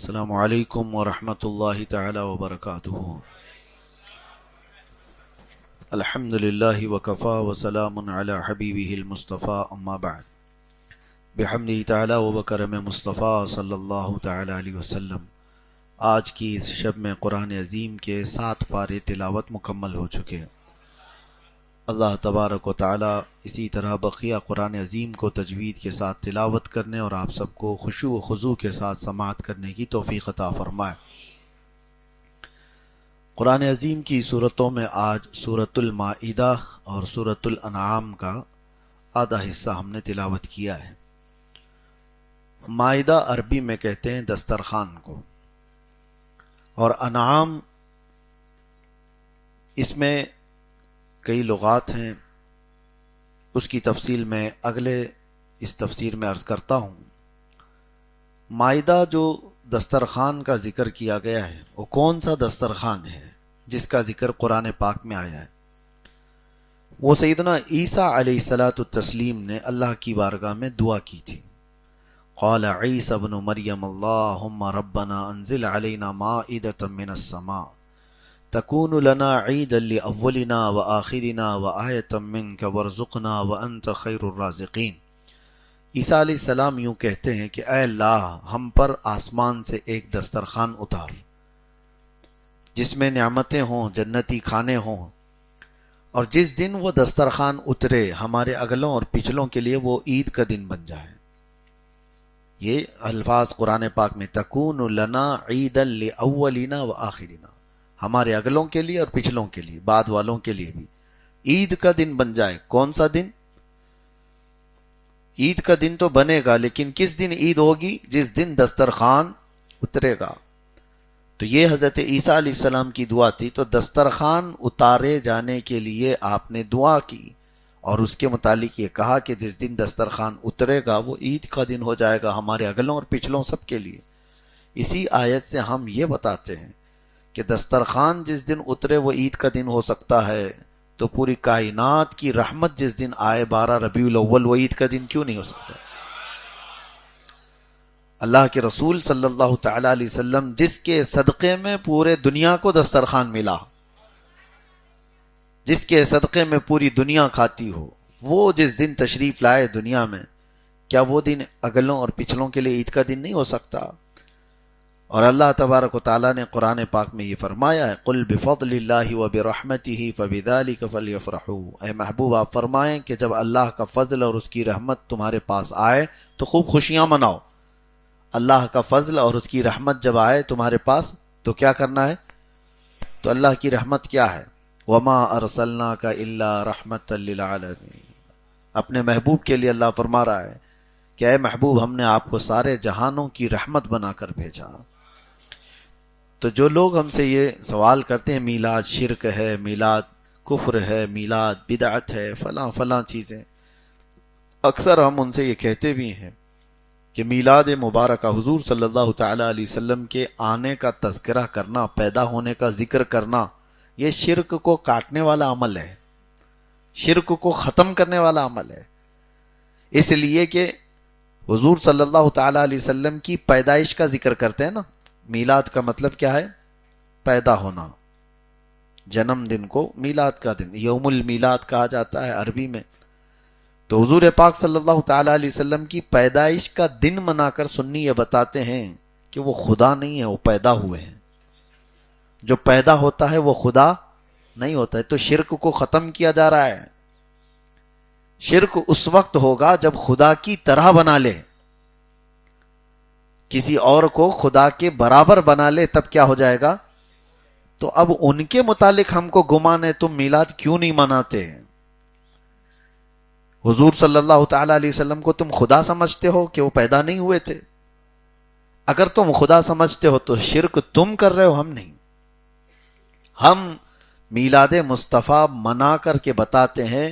السلام علیکم ورحمۃ اللہ تعالی وبرکاتہ۔ الحمد للہ وکفا وسلام علی حبیبہ المصطفیٰ اما بعد۔ بحمدہ تعالی وبکرم مصطفیٰ صلی اللہ تعالی علیہ وسلم۔ آج کی اس شب میں قرآن عظیم کے 7 پارے تلاوت مکمل ہو چکے ہیں۔ اللہ تبارک و تعالی اسی طرح بقیہ قرآن عظیم کو تجوید کے ساتھ تلاوت کرنے اور آپ سب کو خشوع و خضوع کے ساتھ سماعت کرنے کی توفیق عطا فرمائے۔ قرآن عظیم کی صورتوں میں آج سورۃ المائدہ اور سورۃ الانعام کا آدھا حصہ ہم نے تلاوت کیا ہے۔ مائدہ عربی میں کہتے ہیں دسترخوان کو، اور انعام اس میں کئی لغات ہیں، اس کی تفصیل میں اگلے اس تفسیر میں عرض کرتا ہوں۔ مائدہ جو دسترخوان کا ذکر کیا گیا ہے وہ کون سا دسترخوان ہے جس کا ذکر قرآن پاک میں آیا ہے؟ وہ سیدنا عیسیٰ علیہ الصلاۃ والتسلیم نے اللہ کی بارگاہ میں دعا کی تھی۔ قال عیسیٰ ابن مریم اللہم ربنا انزل علینا مائدۃ من السماء تکون لنا عیدا لاولنا وآخرنا وآیۃ منک وارزقنا وانت خیر الرازقین۔ عیسیٰ علیہ السلام یوں کہتے ہیں کہ اے اللہ، ہم پر آسمان سے ایک دسترخوان اتار جس میں نعمتیں ہوں، جنتی کھانے ہوں، اور جس دن وہ دسترخوان اترے ہمارے اگلوں اور پچھلوں کے لیے وہ عید کا دن بن جائے۔ یہ الفاظ قرآن پاک میں تکون لنا عیدا لاولنا وآخرنا، ہمارے اگلوں کے لیے اور پچھلوں کے لیے، بعد والوں کے لیے بھی عید کا دن بن جائے۔ کون سا دن؟ عید کا دن تو بنے گا، لیکن کس دن عید ہوگی؟ جس دن دسترخوان اترے گا۔ تو یہ حضرت عیسیٰ علیہ السلام کی دعا تھی۔ تو دسترخوان اتارے جانے کے لیے آپ نے دعا کی، اور اس کے متعلق یہ کہا کہ جس دن دسترخوان اترے گا وہ عید کا دن ہو جائے گا ہمارے اگلوں اور پچھلوں سب کے لیے۔ اسی آیت سے ہم یہ بتاتے ہیں کہ دسترخوان جس دن اترے وہ عید کا دن ہو سکتا ہے، تو پوری کائنات کی رحمت جس دن آئے 12 ربیع الاول وہ عید کا دن کیوں نہیں ہو سکتا؟ اللہ کے رسول صلی اللہ تعالی علیہ وسلم جس کے صدقے میں پورے دنیا کو دسترخوان ملا، جس کے صدقے میں پوری دنیا کھاتی ہو، وہ جس دن تشریف لائے دنیا میں، کیا وہ دن اگلوں اور پچھلوں کے لیے عید کا دن نہیں ہو سکتا؟ اور اللہ تبارک و تعالیٰ نے قرآن پاک میں یہ فرمایا ہے قل بفضل اللہ وبرحمتہ فبذلک فلیفرحوا۔ اے محبوب آپ فرمائیں کہ جب اللہ کا فضل اور اس کی رحمت تمہارے پاس آئے تو خوب خوشیاں مناؤ۔ اللہ کا فضل اور اس کی رحمت جب آئے تمہارے پاس تو کیا کرنا ہے؟ تو اللہ کی رحمت کیا ہے؟ وما ارسلناک الا رحمۃ للعالمین۔ اپنے محبوب کے لیے اللہ فرما رہا ہے کہ اے محبوب، ہم نے آپ کو سارے جہانوں کی رحمت بنا کر بھیجا۔ تو جو لوگ ہم سے یہ سوال کرتے ہیں میلاد شرک ہے، میلاد کفر ہے، میلاد بدعت ہے، فلاں فلاں چیزیں، اکثر ہم ان سے یہ کہتے بھی ہیں کہ میلاد مبارکہ حضور صلی اللہ تعالی علیہ وسلم کے آنے کا تذکرہ کرنا، پیدا ہونے کا ذکر کرنا، یہ شرک کو کاٹنے والا عمل ہے، شرک کو ختم کرنے والا عمل ہے۔ اس لیے کہ حضور صلی اللہ تعالی علیہ وسلم کی پیدائش کا ذکر کرتے ہیں نا۔ میلاد کا مطلب کیا ہے؟ پیدا ہونا۔ جنم دن کو میلاد کا دن، یوم المیلاد کہا جاتا ہے عربی میں۔ تو حضور پاک صلی اللہ تعالی علیہ وسلم کی پیدائش کا دن منا کر سنی یہ بتاتے ہیں کہ وہ خدا نہیں ہے، وہ پیدا ہوئے ہیں۔ جو پیدا ہوتا ہے وہ خدا نہیں ہوتا ہے۔ تو شرک کو ختم کیا جا رہا ہے۔ شرک اس وقت ہوگا جب خدا کی طرح بنا لے، کسی اور کو خدا کے برابر بنا لے، تب کیا ہو جائے گا؟ تو اب ان کے متعلق ہم کو گمان ہے تم میلاد کیوں نہیں مناتے؟ حضور صلی اللہ تعالی علیہ وسلم کو تم خدا سمجھتے ہو کہ وہ پیدا نہیں ہوئے تھے؟ اگر تم خدا سمجھتے ہو تو شرک تم کر رہے ہو، ہم نہیں۔ ہم میلاد مصطفیٰ منا کر کے بتاتے ہیں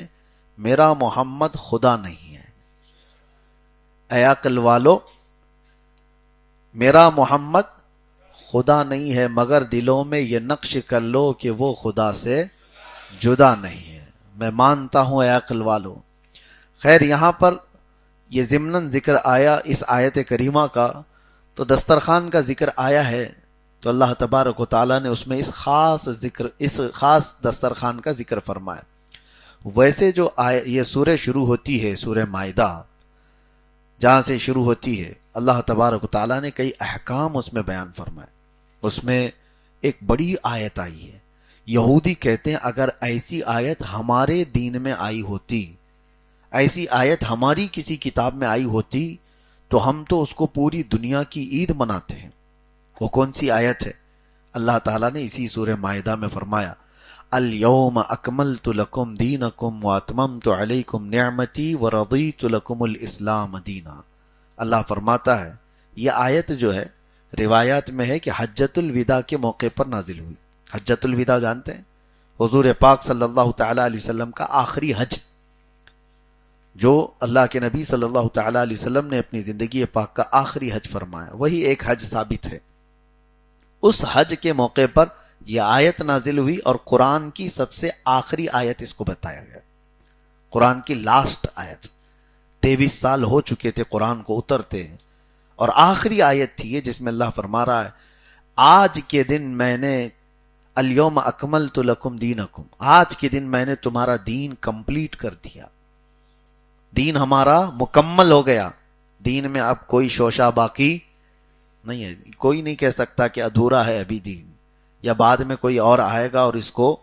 میرا محمد خدا نہیں ہے۔ اے عقل والو، میرا محمد خدا نہیں ہے، مگر دلوں میں یہ نقش کر لو کہ وہ خدا سے جدا نہیں ہے۔ میں مانتا ہوں اے عقل والو۔ خیر، یہاں پر یہ ضمناً ذکر آیا اس آیت کریمہ کا، تو دسترخوان کا ذکر آیا ہے تو اللہ تبارک و تعالیٰ نے اس میں اس خاص دسترخوان کا ذکر فرمایا. ویسے جو یہ سورہ شروع ہوتی ہے، سورہ مائدہ جہاں سے شروع ہوتی ہے، اللہ تبارک و تعالیٰ نے کئی احکام اس میں بیان فرمائے. اس میں ایک بڑی آیت آئی ہے. یہودی کہتے ہیں اگر ایسی آیت ہمارے دین میں آئی ہوتی، ایسی آیت ہماری کسی کتاب میں آئی ہوتی تو ہم تو اس کو پوری دنیا کی عید مناتے ہیں. وہ کون سی آیت ہے؟ اللہ تعالیٰ نے اسی سورہ مائدہ میں فرمایا الیوم اکملت لکم دینکم واتممت علیکم نعمتی ورضیت لکم الاسلام دینا. اللہ فرماتا ہے یہ آیت جو ہے روایات میں ہے کہ حجۃ الوداع کے موقع پر نازل ہوئی. حجۃ الوداع جانتے ہیں؟ حضور پاک صلی اللہ تعالی علیہ وسلم کا آخری حج، جو اللہ کے نبی صلی اللہ تعالی علیہ وسلم نے اپنی زندگی پاک کا آخری حج فرمایا، وہی ایک حج ثابت ہے. اس حج کے موقع پر یہ آیت نازل ہوئی اور قرآن کی سب سے آخری آیت اس کو بتایا گیا. قرآن کی لاسٹ آیت. 23 سال ہو چکے تھے قرآن کو اترتے ہیں اور آخری آیت تھی یہ جس میں اللہ فرما رہا ہے آج کے دن میں نے الیوم اکملت لکم دینکم، آج کے دن میں نے تمہارا دین کمپلیٹ کر دیا. دین ہمارا مکمل ہو گیا. دین میں اب کوئی شوشہ باقی نہیں ہے. کوئی نہیں کہہ سکتا کہ ادھورا ہے ابھی دین، یا بعد میں کوئی اور آئے گا اور اس کو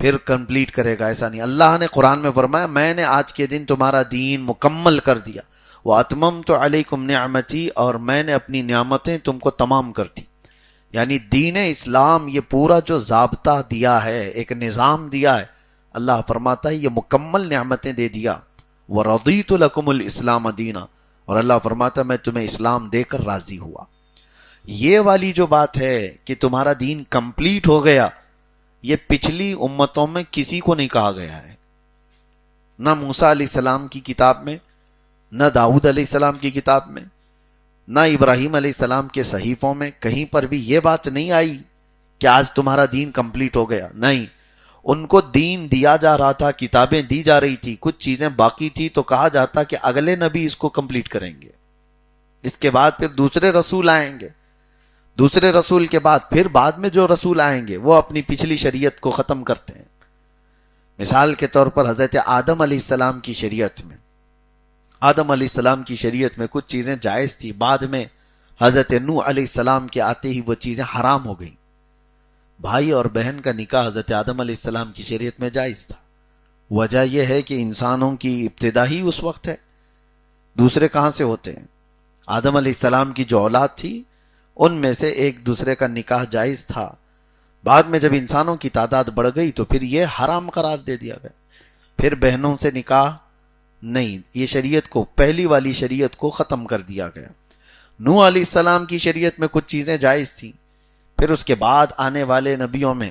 پھر کمپلیٹ کرے گا. ایسا نہیں. اللہ نے قرآن میں فرمایا میں نے آج کے دن تمہارا دین مکمل کر دیا. وَأَتْمَمْتُ عَلَيْكُمْ نِعْمَتِي، اور میں نے اپنی نعمتیں تم کو تمام کر دی. یعنی دین اسلام یہ پورا جو ضابطہ دیا ہے، ایک نظام دیا ہے، اللہ فرماتا ہے یہ مکمل نعمتیں دے دیا. وَرَضِيتُ لَكُمُ الْإِسْلَامَ دِينًا، اور اللہ فرماتا ہے میں تمہیں اسلام دے کر راضی ہوا. یہ والی جو بات ہے کہ تمہارا دین کمپلیٹ ہو گیا، یہ پچھلی امتوں میں کسی کو نہیں کہا گیا ہے. نہ موسیٰ علیہ السلام کی کتاب میں، نہ داؤد علیہ السلام کی کتاب میں، نہ ابراہیم علیہ السلام کے صحیفوں میں، کہیں پر بھی یہ بات نہیں آئی کہ آج تمہارا دین کمپلیٹ ہو گیا. نہیں، ان کو دین دیا جا رہا تھا، کتابیں دی جا رہی تھی، کچھ چیزیں باقی تھی تو کہا جاتا کہ اگلے نبی اس کو کمپلیٹ کریں گے، اس کے بعد پھر دوسرے رسول آئیں گے، دوسرے رسول کے بعد پھر بعد میں جو رسول آئیں گے وہ اپنی پچھلی شریعت کو ختم کرتے ہیں. مثال کے طور پر حضرت آدم علیہ السلام کی شریعت میں، آدم علیہ السلام کی شریعت میں کچھ چیزیں جائز تھی، بعد میں حضرت نوح علیہ السلام کے آتے ہی وہ چیزیں حرام ہو گئیں. بھائی اور بہن کا نکاح حضرت آدم علیہ السلام کی شریعت میں جائز تھا. وجہ یہ ہے کہ انسانوں کی ابتدا ہی اس وقت ہے، دوسرے کہاں سے ہوتے ہیں؟ آدم علیہ السلام کی جو اولاد تھی ان میں سے ایک دوسرے کا نکاح جائز تھا. بعد میں جب انسانوں کی تعداد بڑھ گئی تو پھر یہ حرام قرار دے دیا گیا. پھر بہنوں سے نکاح نہیں، یہ شریعت کو، پہلی والی شریعت کو ختم کر دیا گیا. نوح علیہ السلام کی شریعت میں کچھ چیزیں جائز تھیں، پھر اس کے بعد آنے والے نبیوں میں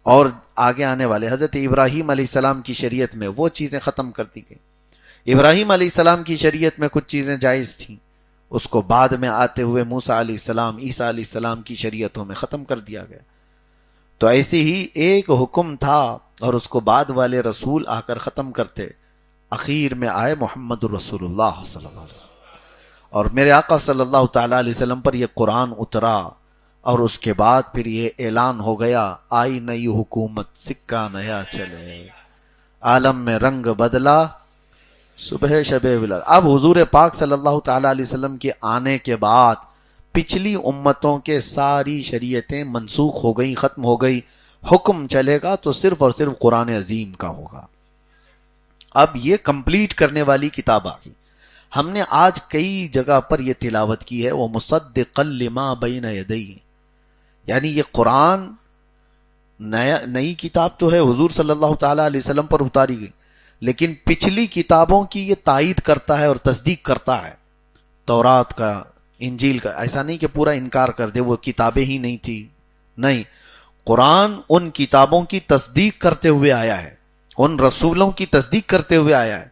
اور آگے آنے والے حضرت ابراہیم علیہ السلام کی شریعت میں وہ چیزیں ختم کر دی گئی. ابراہیم علیہ السلام کی شریعت میں کچھ چیزیں جائز تھیں، اس کو بعد میں آتے ہوئے موسیٰ علیہ السلام، عیسیٰ علیہ السلام کی شریعتوں میں ختم کر دیا گیا. تو ایسے ہی ایک حکم تھا اور اس کو بعد والے رسول آ کر ختم کرتے. اخیر میں آئے محمد الرسول اللہ صلی اللہ علیہ وسلم، اور میرے آقا صلی اللہ تعالی علیہ وسلم پر یہ قرآن اترا، اور اس کے بعد پھر یہ اعلان ہو گیا آئی نئی حکومت، سکہ نیا چلے، عالم میں رنگ بدلا صبح شب ولادت. اب حضور پاک صلی اللہ تعالی علیہ وسلم کے آنے کے بعد پچھلی امتوں کے ساری شریعتیں منسوخ ہو گئی، ختم ہو گئی. حکم چلے گا تو صرف اور صرف قرآن عظیم کا ہوگا. اب یہ کمپلیٹ کرنے والی کتاب آ گئی. ہم نے آج کئی جگہ پر یہ تلاوت کی ہے، وہ مصدقا لما بین یدیہ، یعنی یہ قرآن نئی کتاب تو ہے، حضور صلی اللہ تعالی علیہ وسلم پر اتاری گئی، لیکن پچھلی کتابوں کی یہ تائید کرتا ہے اور تصدیق کرتا ہے. تورات کا، انجیل کا، ایسا نہیں کہ پورا انکار کر دے وہ کتابیں ہی نہیں تھی. نہیں، قرآن ان کتابوں کی تصدیق کرتے ہوئے آیا ہے، ان رسولوں کی تصدیق کرتے ہوئے آیا ہے.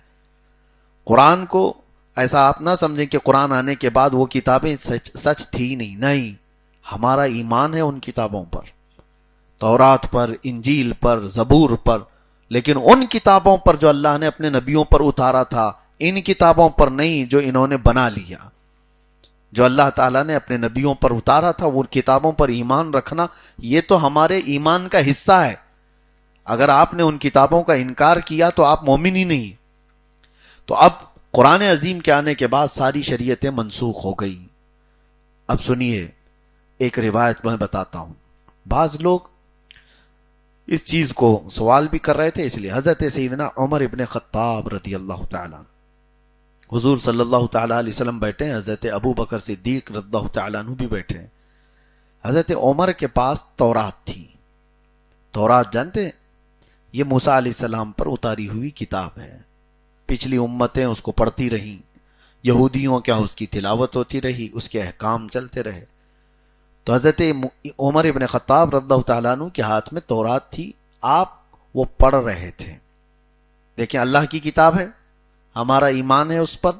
قرآن کو ایسا آپ نہ سمجھیں کہ قرآن آنے کے بعد وہ کتابیں سچ تھی نہیں. ہمارا ایمان ہے ان کتابوں پر، تورات پر، انجیل پر، زبور پر، لیکن ان کتابوں پر جو اللہ نے اپنے نبیوں پر اتارا تھا، ان کتابوں پر نہیں جو انہوں نے بنا لیا. جو اللہ تعالیٰ نے اپنے نبیوں پر اتارا تھا، وہ کتابوں پر ایمان رکھنا، یہ تو ہمارے ایمان کا حصہ ہے. اگر آپ نے ان کتابوں کا انکار کیا تو آپ مومن ہی نہیں. تو اب قرآن عظیم کے آنے کے بعد ساری شریعتیں منسوخ ہو گئی. اب سنیے ایک روایت میں بتاتا ہوں. بعض لوگ اس چیز کو سوال بھی کر رہے تھے، اس لیے حضرت سیدنا عمر ابن خطاب رضی اللہ تعالیٰ، حضور صلی اللہ تعالیٰ علیہ وسلم بیٹھے ہیں، حضرت ابو بکر صدیق رضی اللہ تعالیٰ عنہ بھی بیٹھے ہیں. حضرت عمر کے پاس تورات تھی. تورات جانتے ہیں؟ یہ موسیٰ علیہ السلام پر اتاری ہوئی کتاب ہے. پچھلی امتیں اس کو پڑھتی رہیں، یہودیوں کیا اس کی تلاوت ہوتی رہی، اس کے احکام چلتے رہے. تو حضرت عمر ابن خطاب رضی اللہ تعالیٰ عنہ کے ہاتھ میں تورات تھی، آپ وہ پڑھ رہے تھے. دیکھیں اللہ کی کتاب ہے، ہمارا ایمان ہے اس پر.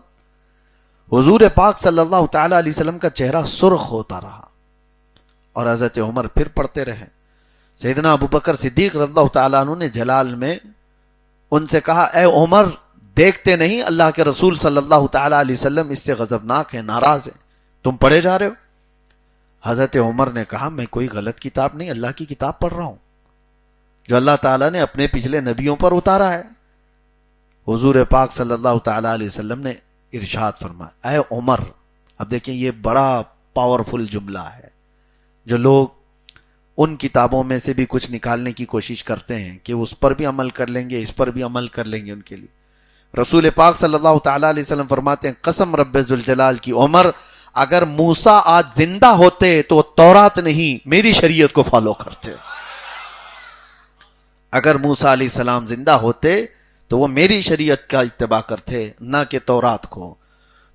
حضور پاک صلی اللہ تعالیٰ علیہ وسلم کا چہرہ سرخ ہوتا رہا اور حضرت عمر پھر پڑھتے رہے. سیدنا ابو بکر صدیق رضی اللہ تعالیٰ عنہ نے جلال میں ان سے کہا، اے عمر دیکھتے نہیں اللہ کے رسول صلی اللہ تعالیٰ علیہ وسلم اس سے غضبناک ہے، ناراض ہے، تم پڑھے جا رہے ہو. حضرت عمر نے کہا، میں کوئی غلط کتاب نہیں، اللہ کی کتاب پڑھ رہا ہوں جو اللہ تعالیٰ نے اپنے پچھلے نبیوں پر اتارا ہے. حضور پاک صلی اللہ تعالیٰ علیہ وسلم نے ارشاد فرمایا، اے عمر. اب دیکھیں یہ بڑا پاورفل جملہ ہے. جو لوگ ان کتابوں میں سے بھی کچھ نکالنے کی کوشش کرتے ہیں کہ اس پر بھی عمل کر لیں گے، اس پر بھی عمل کر لیں گے، ان کے لیے رسول پاک صلی اللہ تعالیٰ علیہ وسلم فرماتے ہیں، قسم رب ذوالجلال کی عمر، اگر موسیٰ آج زندہ ہوتے تو وہ تورات نہیں میری شریعت کو فالو کرتے. اگر موسیٰ علیہ السلام زندہ ہوتے تو وہ میری شریعت کا اتباع کرتے، نہ کہ تورات کو.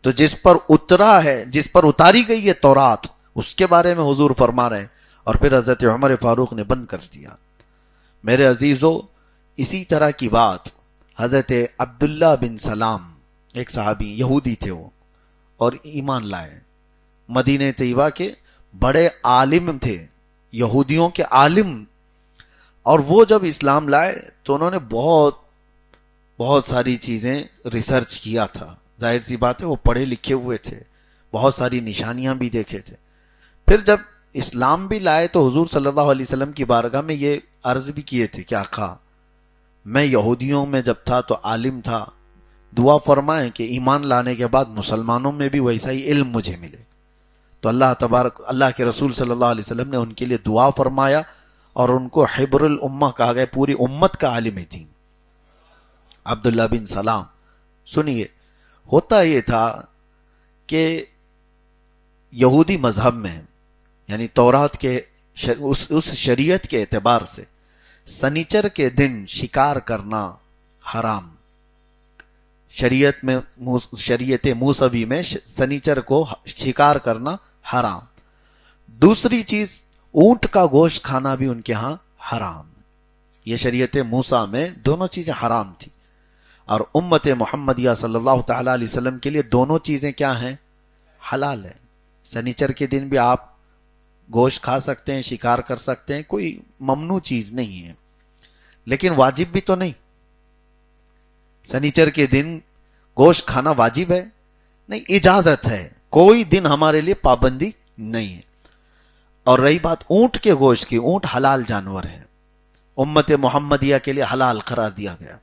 تو جس پر اترا ہے، جس پر اتاری گئی ہے تورات، اس کے بارے میں حضور فرما رہے ہیں. اور پھر حضرت عمر فاروق نے بند کر دیا. میرے عزیزو، اسی طرح کی بات حضرت عبداللہ بن سلام، ایک صحابی یہودی تھے وہ، اور ایمان لائے. مدینہ طیبہ کے بڑے عالم تھے، یہودیوں کے عالم. اور وہ جب اسلام لائے تو انہوں نے بہت ساری چیزیں ریسرچ کیا تھا. ظاہر سی بات ہے وہ پڑھے لکھے ہوئے تھے، بہت ساری نشانیاں بھی دیکھے تھے. پھر جب اسلام بھی لائے تو حضور صلی اللہ علیہ وسلم کی بارگاہ میں یہ عرض بھی کیے تھے کہ آقا، میں یہودیوں میں جب تھا تو عالم تھا، دعا فرمائیں کہ ایمان لانے کے بعد مسلمانوں میں بھی ویسا ہی علم مجھے ملے. تو اللہ کے رسول صلی اللہ علیہ وسلم نے ان کے لیے دعا فرمایا اور ان کو حبر الامہ کہا گیا، پوری امت کا عالم دین عبداللہ بن سلام. سنیے، ہوتا یہ تھا کہ یہودی مذہب میں، یعنی تورات کے اس شریعت کے اعتبار سے سنیچر کے دن شکار کرنا حرام. شریعت موسوی میں سنیچر کو شکار کرنا حرام. دوسری چیز، اونٹ کا گوشت کھانا بھی ان کے ہاں حرام. یہ شریعت موسیٰ میں دونوں چیزیں حرام تھی. اور امت محمدیہ صلی اللہ تعالیٰ علیہ وسلم کے لیے دونوں چیزیں کیا ہیں؟ حلال ہیں. سنیچر کے دن بھی آپ گوشت کھا سکتے ہیں، شکار کر سکتے ہیں، کوئی ممنوع چیز نہیں ہے، لیکن واجب بھی تو نہیں. سنیچر کے دن گوشت کھانا واجب ہے نہیں، اجازت ہے، کوئی دن ہمارے لیے پابندی نہیں ہے. اور رہی بات اونٹ کے گوشت کی، اونٹ حلال جانور ہے، امت محمدیہ کے لیے حلال قرار دیا گیا.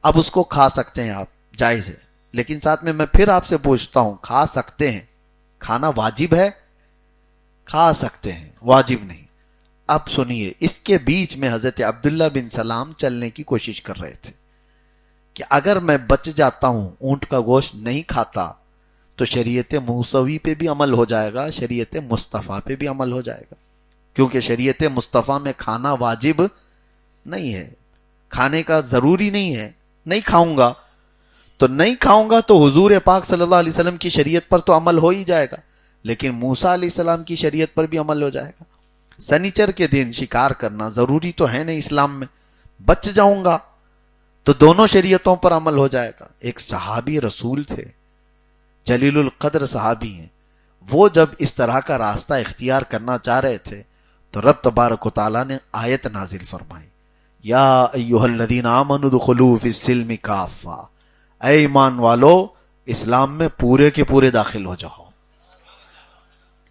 اب اس کو کھا سکتے ہیں آپ، جائز ہے. لیکن ساتھ میں پھر آپ سے پوچھتا ہوں، کھا سکتے ہیں، کھانا واجب ہے؟ کھا سکتے ہیں، واجب نہیں. اب سنیے، اس کے بیچ میں حضرت عبداللہ بن سلام چلنے کی کوشش کر رہے تھے کہ اگر میں بچ جاتا ہوں، اونٹ کا گوشت نہیں کھاتا، تو شریعت موسوی پہ بھی عمل ہو جائے گا، شریعت مصطفیٰ پہ بھی عمل ہو جائے گا. کیونکہ شریعت مصطفیٰ میں کھانا واجب نہیں ہے، کھانے کا ضروری نہیں ہے. نہیں کھاؤں گا تو حضور پاک صلی اللہ علیہ وسلم کی شریعت پر تو عمل ہو ہی جائے گا، لیکن موسیٰ علیہ السلام کی شریعت پر بھی عمل ہو جائے گا. سنیچر کے دن شکار کرنا ضروری تو ہے نہیں اسلام میں، بچ جاؤں گا تو دونوں شریعتوں پر عمل ہو جائے گا. ایک صحابی رسول تھے، جلیل القدر صحابی ہیں، وہ جب اس طرح کا راستہ اختیار کرنا چاہ رہے تھے تو رب تبارک و تعالیٰ نے آیت نازل فرمائی، یا ایھا الذین آمنوا ادخلوا فی السلم کافہ، اے ایمان والو اسلام میں پورے کے پورے داخل ہو جاؤ.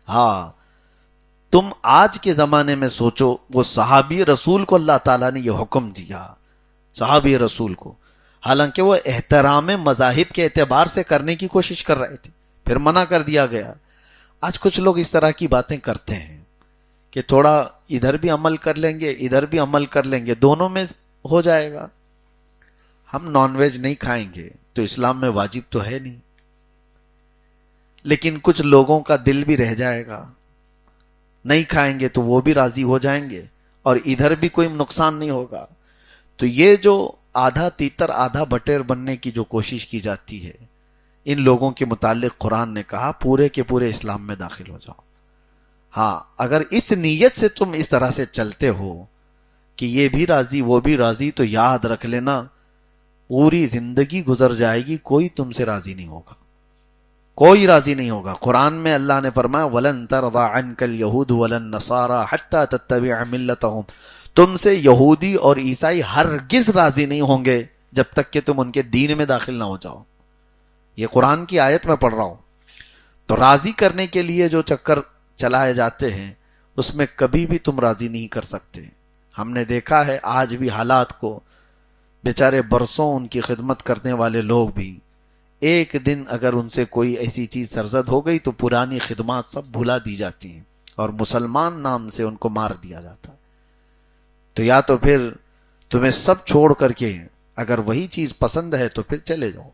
ہاں تم آج کے زمانے میں سوچو، وہ صحابی رسول کو اللہ تعالیٰ نے یہ حکم دیا، صحابی رسول کو، حالانکہ وہ احترام مذاہب کے اعتبار سے کرنے کی کوشش کر رہے تھے، پھر منع کر دیا گیا۔ آج کچھ لوگ اس طرح کی باتیں کرتے ہیں کہ تھوڑا ادھر بھی عمل کر لیں گے ادھر بھی عمل کر لیں گے، دونوں میں ہو جائے گا۔ ہم نان ویج نہیں کھائیں گے تو اسلام میں واجب تو ہے نہیں، لیکن کچھ لوگوں کا دل بھی رہ جائے گا، نہیں کھائیں گے تو وہ بھی راضی ہو جائیں گے اور ادھر بھی کوئی نقصان نہیں ہوگا۔ تو یہ جو آدھا تیتر آدھا بٹیر بننے کی جو کوشش کی جاتی ہے، ان لوگوں کے متعلق قرآن نے کہا پورے کے پورے اسلام میں داخل ہو جاؤ۔ ہاں اگر اس نیت سے تم اس طرح سے چلتے ہو کہ یہ بھی راضی وہ بھی راضی، تو یاد رکھ لینا پوری زندگی گزر جائے گی، کوئی تم سے راضی نہیں ہوگا، کوئی راضی نہیں ہوگا۔ قرآن میں اللہ نے فرمایا وَلَن تَرْضَىٰ عَنْكَ الْيَهُودُ وَلَا النَّصَارَىٰ حَتَّىٰ تَتَّبِعَ مِلَّتَهُمْ، تم سے یہودی اور عیسائی ہرگز راضی نہیں ہوں گے جب تک کہ تم ان کے دین میں داخل نہ ہو جاؤ۔ یہ قرآن کی آیت میں پڑھ رہا ہوں۔ تو راضی کرنے کے لیے جو چکر چلائے جاتے ہیں اس میں کبھی بھی تم راضی نہیں کر سکتے۔ ہم نے دیکھا ہے آج بھی حالات کو، بیچارے برسوں ان کی خدمت کرنے والے لوگ بھی ایک دن اگر ان سے کوئی ایسی چیز سرزد ہو گئی تو پرانی خدمات سب بھلا دی جاتی ہیں اور مسلمان نام سے ان کو مار دیا جاتا ہے۔ تو یا تو پھر تمہیں سب چھوڑ کر کے اگر وہی چیز پسند ہے تو پھر چلے جاؤ،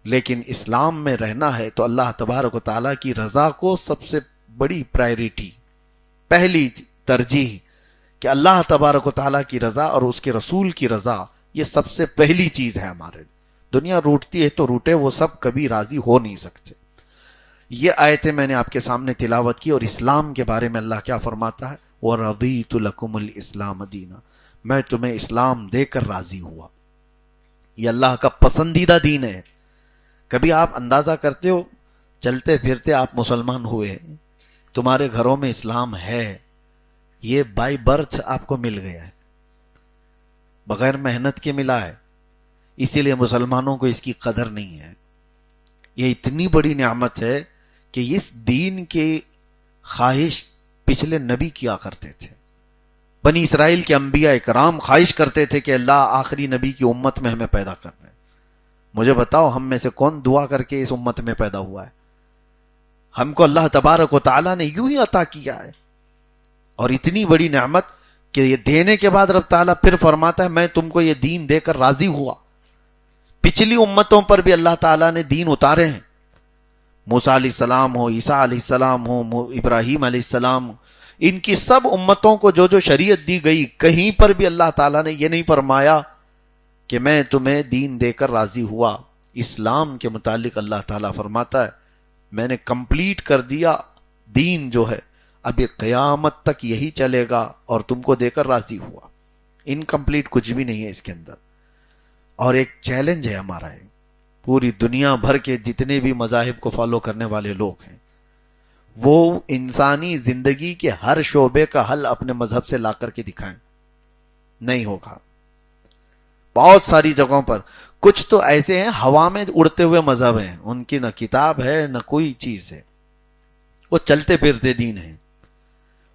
لیکن اسلام میں رہنا ہے تو اللہ تبارک و تعالیٰ کی رضا کو سب سے بڑی پرائیورٹی، پہلی ترجیح کہ اللہ تبارک و تعالیٰ کی رضا اور اس کے رسول کی رضا، یہ سب سے پہلی چیز ہے ہمارے۔ دنیا روٹتی ہے تو روٹے، وہ سب کبھی راضی ہو نہیں سکتے۔ یہ آیتیں میں نے آپ کے سامنے تلاوت کی، اور اسلام کے بارے میں اللہ کیا فرماتا ہے وَرَضِيتُ لَكُمُ الْإِسْلَامَ دِينًا، میں تمہیں اسلام دے کر راضی ہوا۔ یہ اللہ کا پسندیدہ دین ہے۔ کبھی آپ اندازہ کرتے ہو چلتے پھرتے آپ مسلمان ہوئے، تمہارے گھروں میں اسلام ہے، یہ بائی برتھ آپ کو مل گیا ہے، بغیر محنت کے ملا ہے، اسی لیے مسلمانوں کو اس کی قدر نہیں ہے۔ یہ اتنی بڑی نعمت ہے کہ اس دین کی خواہش پچھلے نبی کیا کرتے تھے، بنی اسرائیل کے انبیاء کرام خواہش کرتے تھے کہ اللہ آخری نبی کی امت میں ہمیں پیدا کر دیں۔ مجھے بتاؤ ہم میں سے کون دعا کر کے اس امت میں پیدا ہوا ہے؟ ہم کو اللہ تبارک و تعالیٰ نے یوں ہی عطا کیا ہے، اور اتنی بڑی نعمت کہ یہ دینے کے بعد رب تعالیٰ پھر فرماتا ہے میں تم کو یہ دین دے کر راضی ہوا۔ پچھلی امتوں پر بھی اللہ تعالیٰ نے دین اتارے ہیں، موسیٰ علیہ السلام ہو، عیسیٰ علیہ السلام ہو، ابراہیم علیہ السلام ہو، ان کی سب امتوں کو جو جو شریعت دی گئی، کہیں پر بھی اللہ تعالیٰ نے یہ نہیں فرمایا کہ میں تمہیں دین دے کر راضی ہوا۔ اسلام کے متعلق اللہ تعالیٰ فرماتا ہے میں نے کمپلیٹ کر دیا، دین جو ہے اب یہ قیامت تک یہی چلے گا اور تم کو دے کر راضی ہوا۔ انکمپلیٹ کچھ بھی نہیں ہے اس کے اندر۔ اور ایک چیلنج ہے ہمارا ہے، پوری دنیا بھر کے جتنے بھی مذاہب کو فالو کرنے والے لوگ ہیں، وہ انسانی زندگی کے ہر شعبے کا حل اپنے مذہب سے لا کر کے دکھائیں، نہیں ہوگا۔ بہت ساری جگہوں پر کچھ تو ایسے ہیں ہوا میں اڑتے ہوئے مذہب ہیں، ان کی نہ کتاب ہے نہ کوئی چیز ہے، وہ چلتے پھرتے دین ہیں،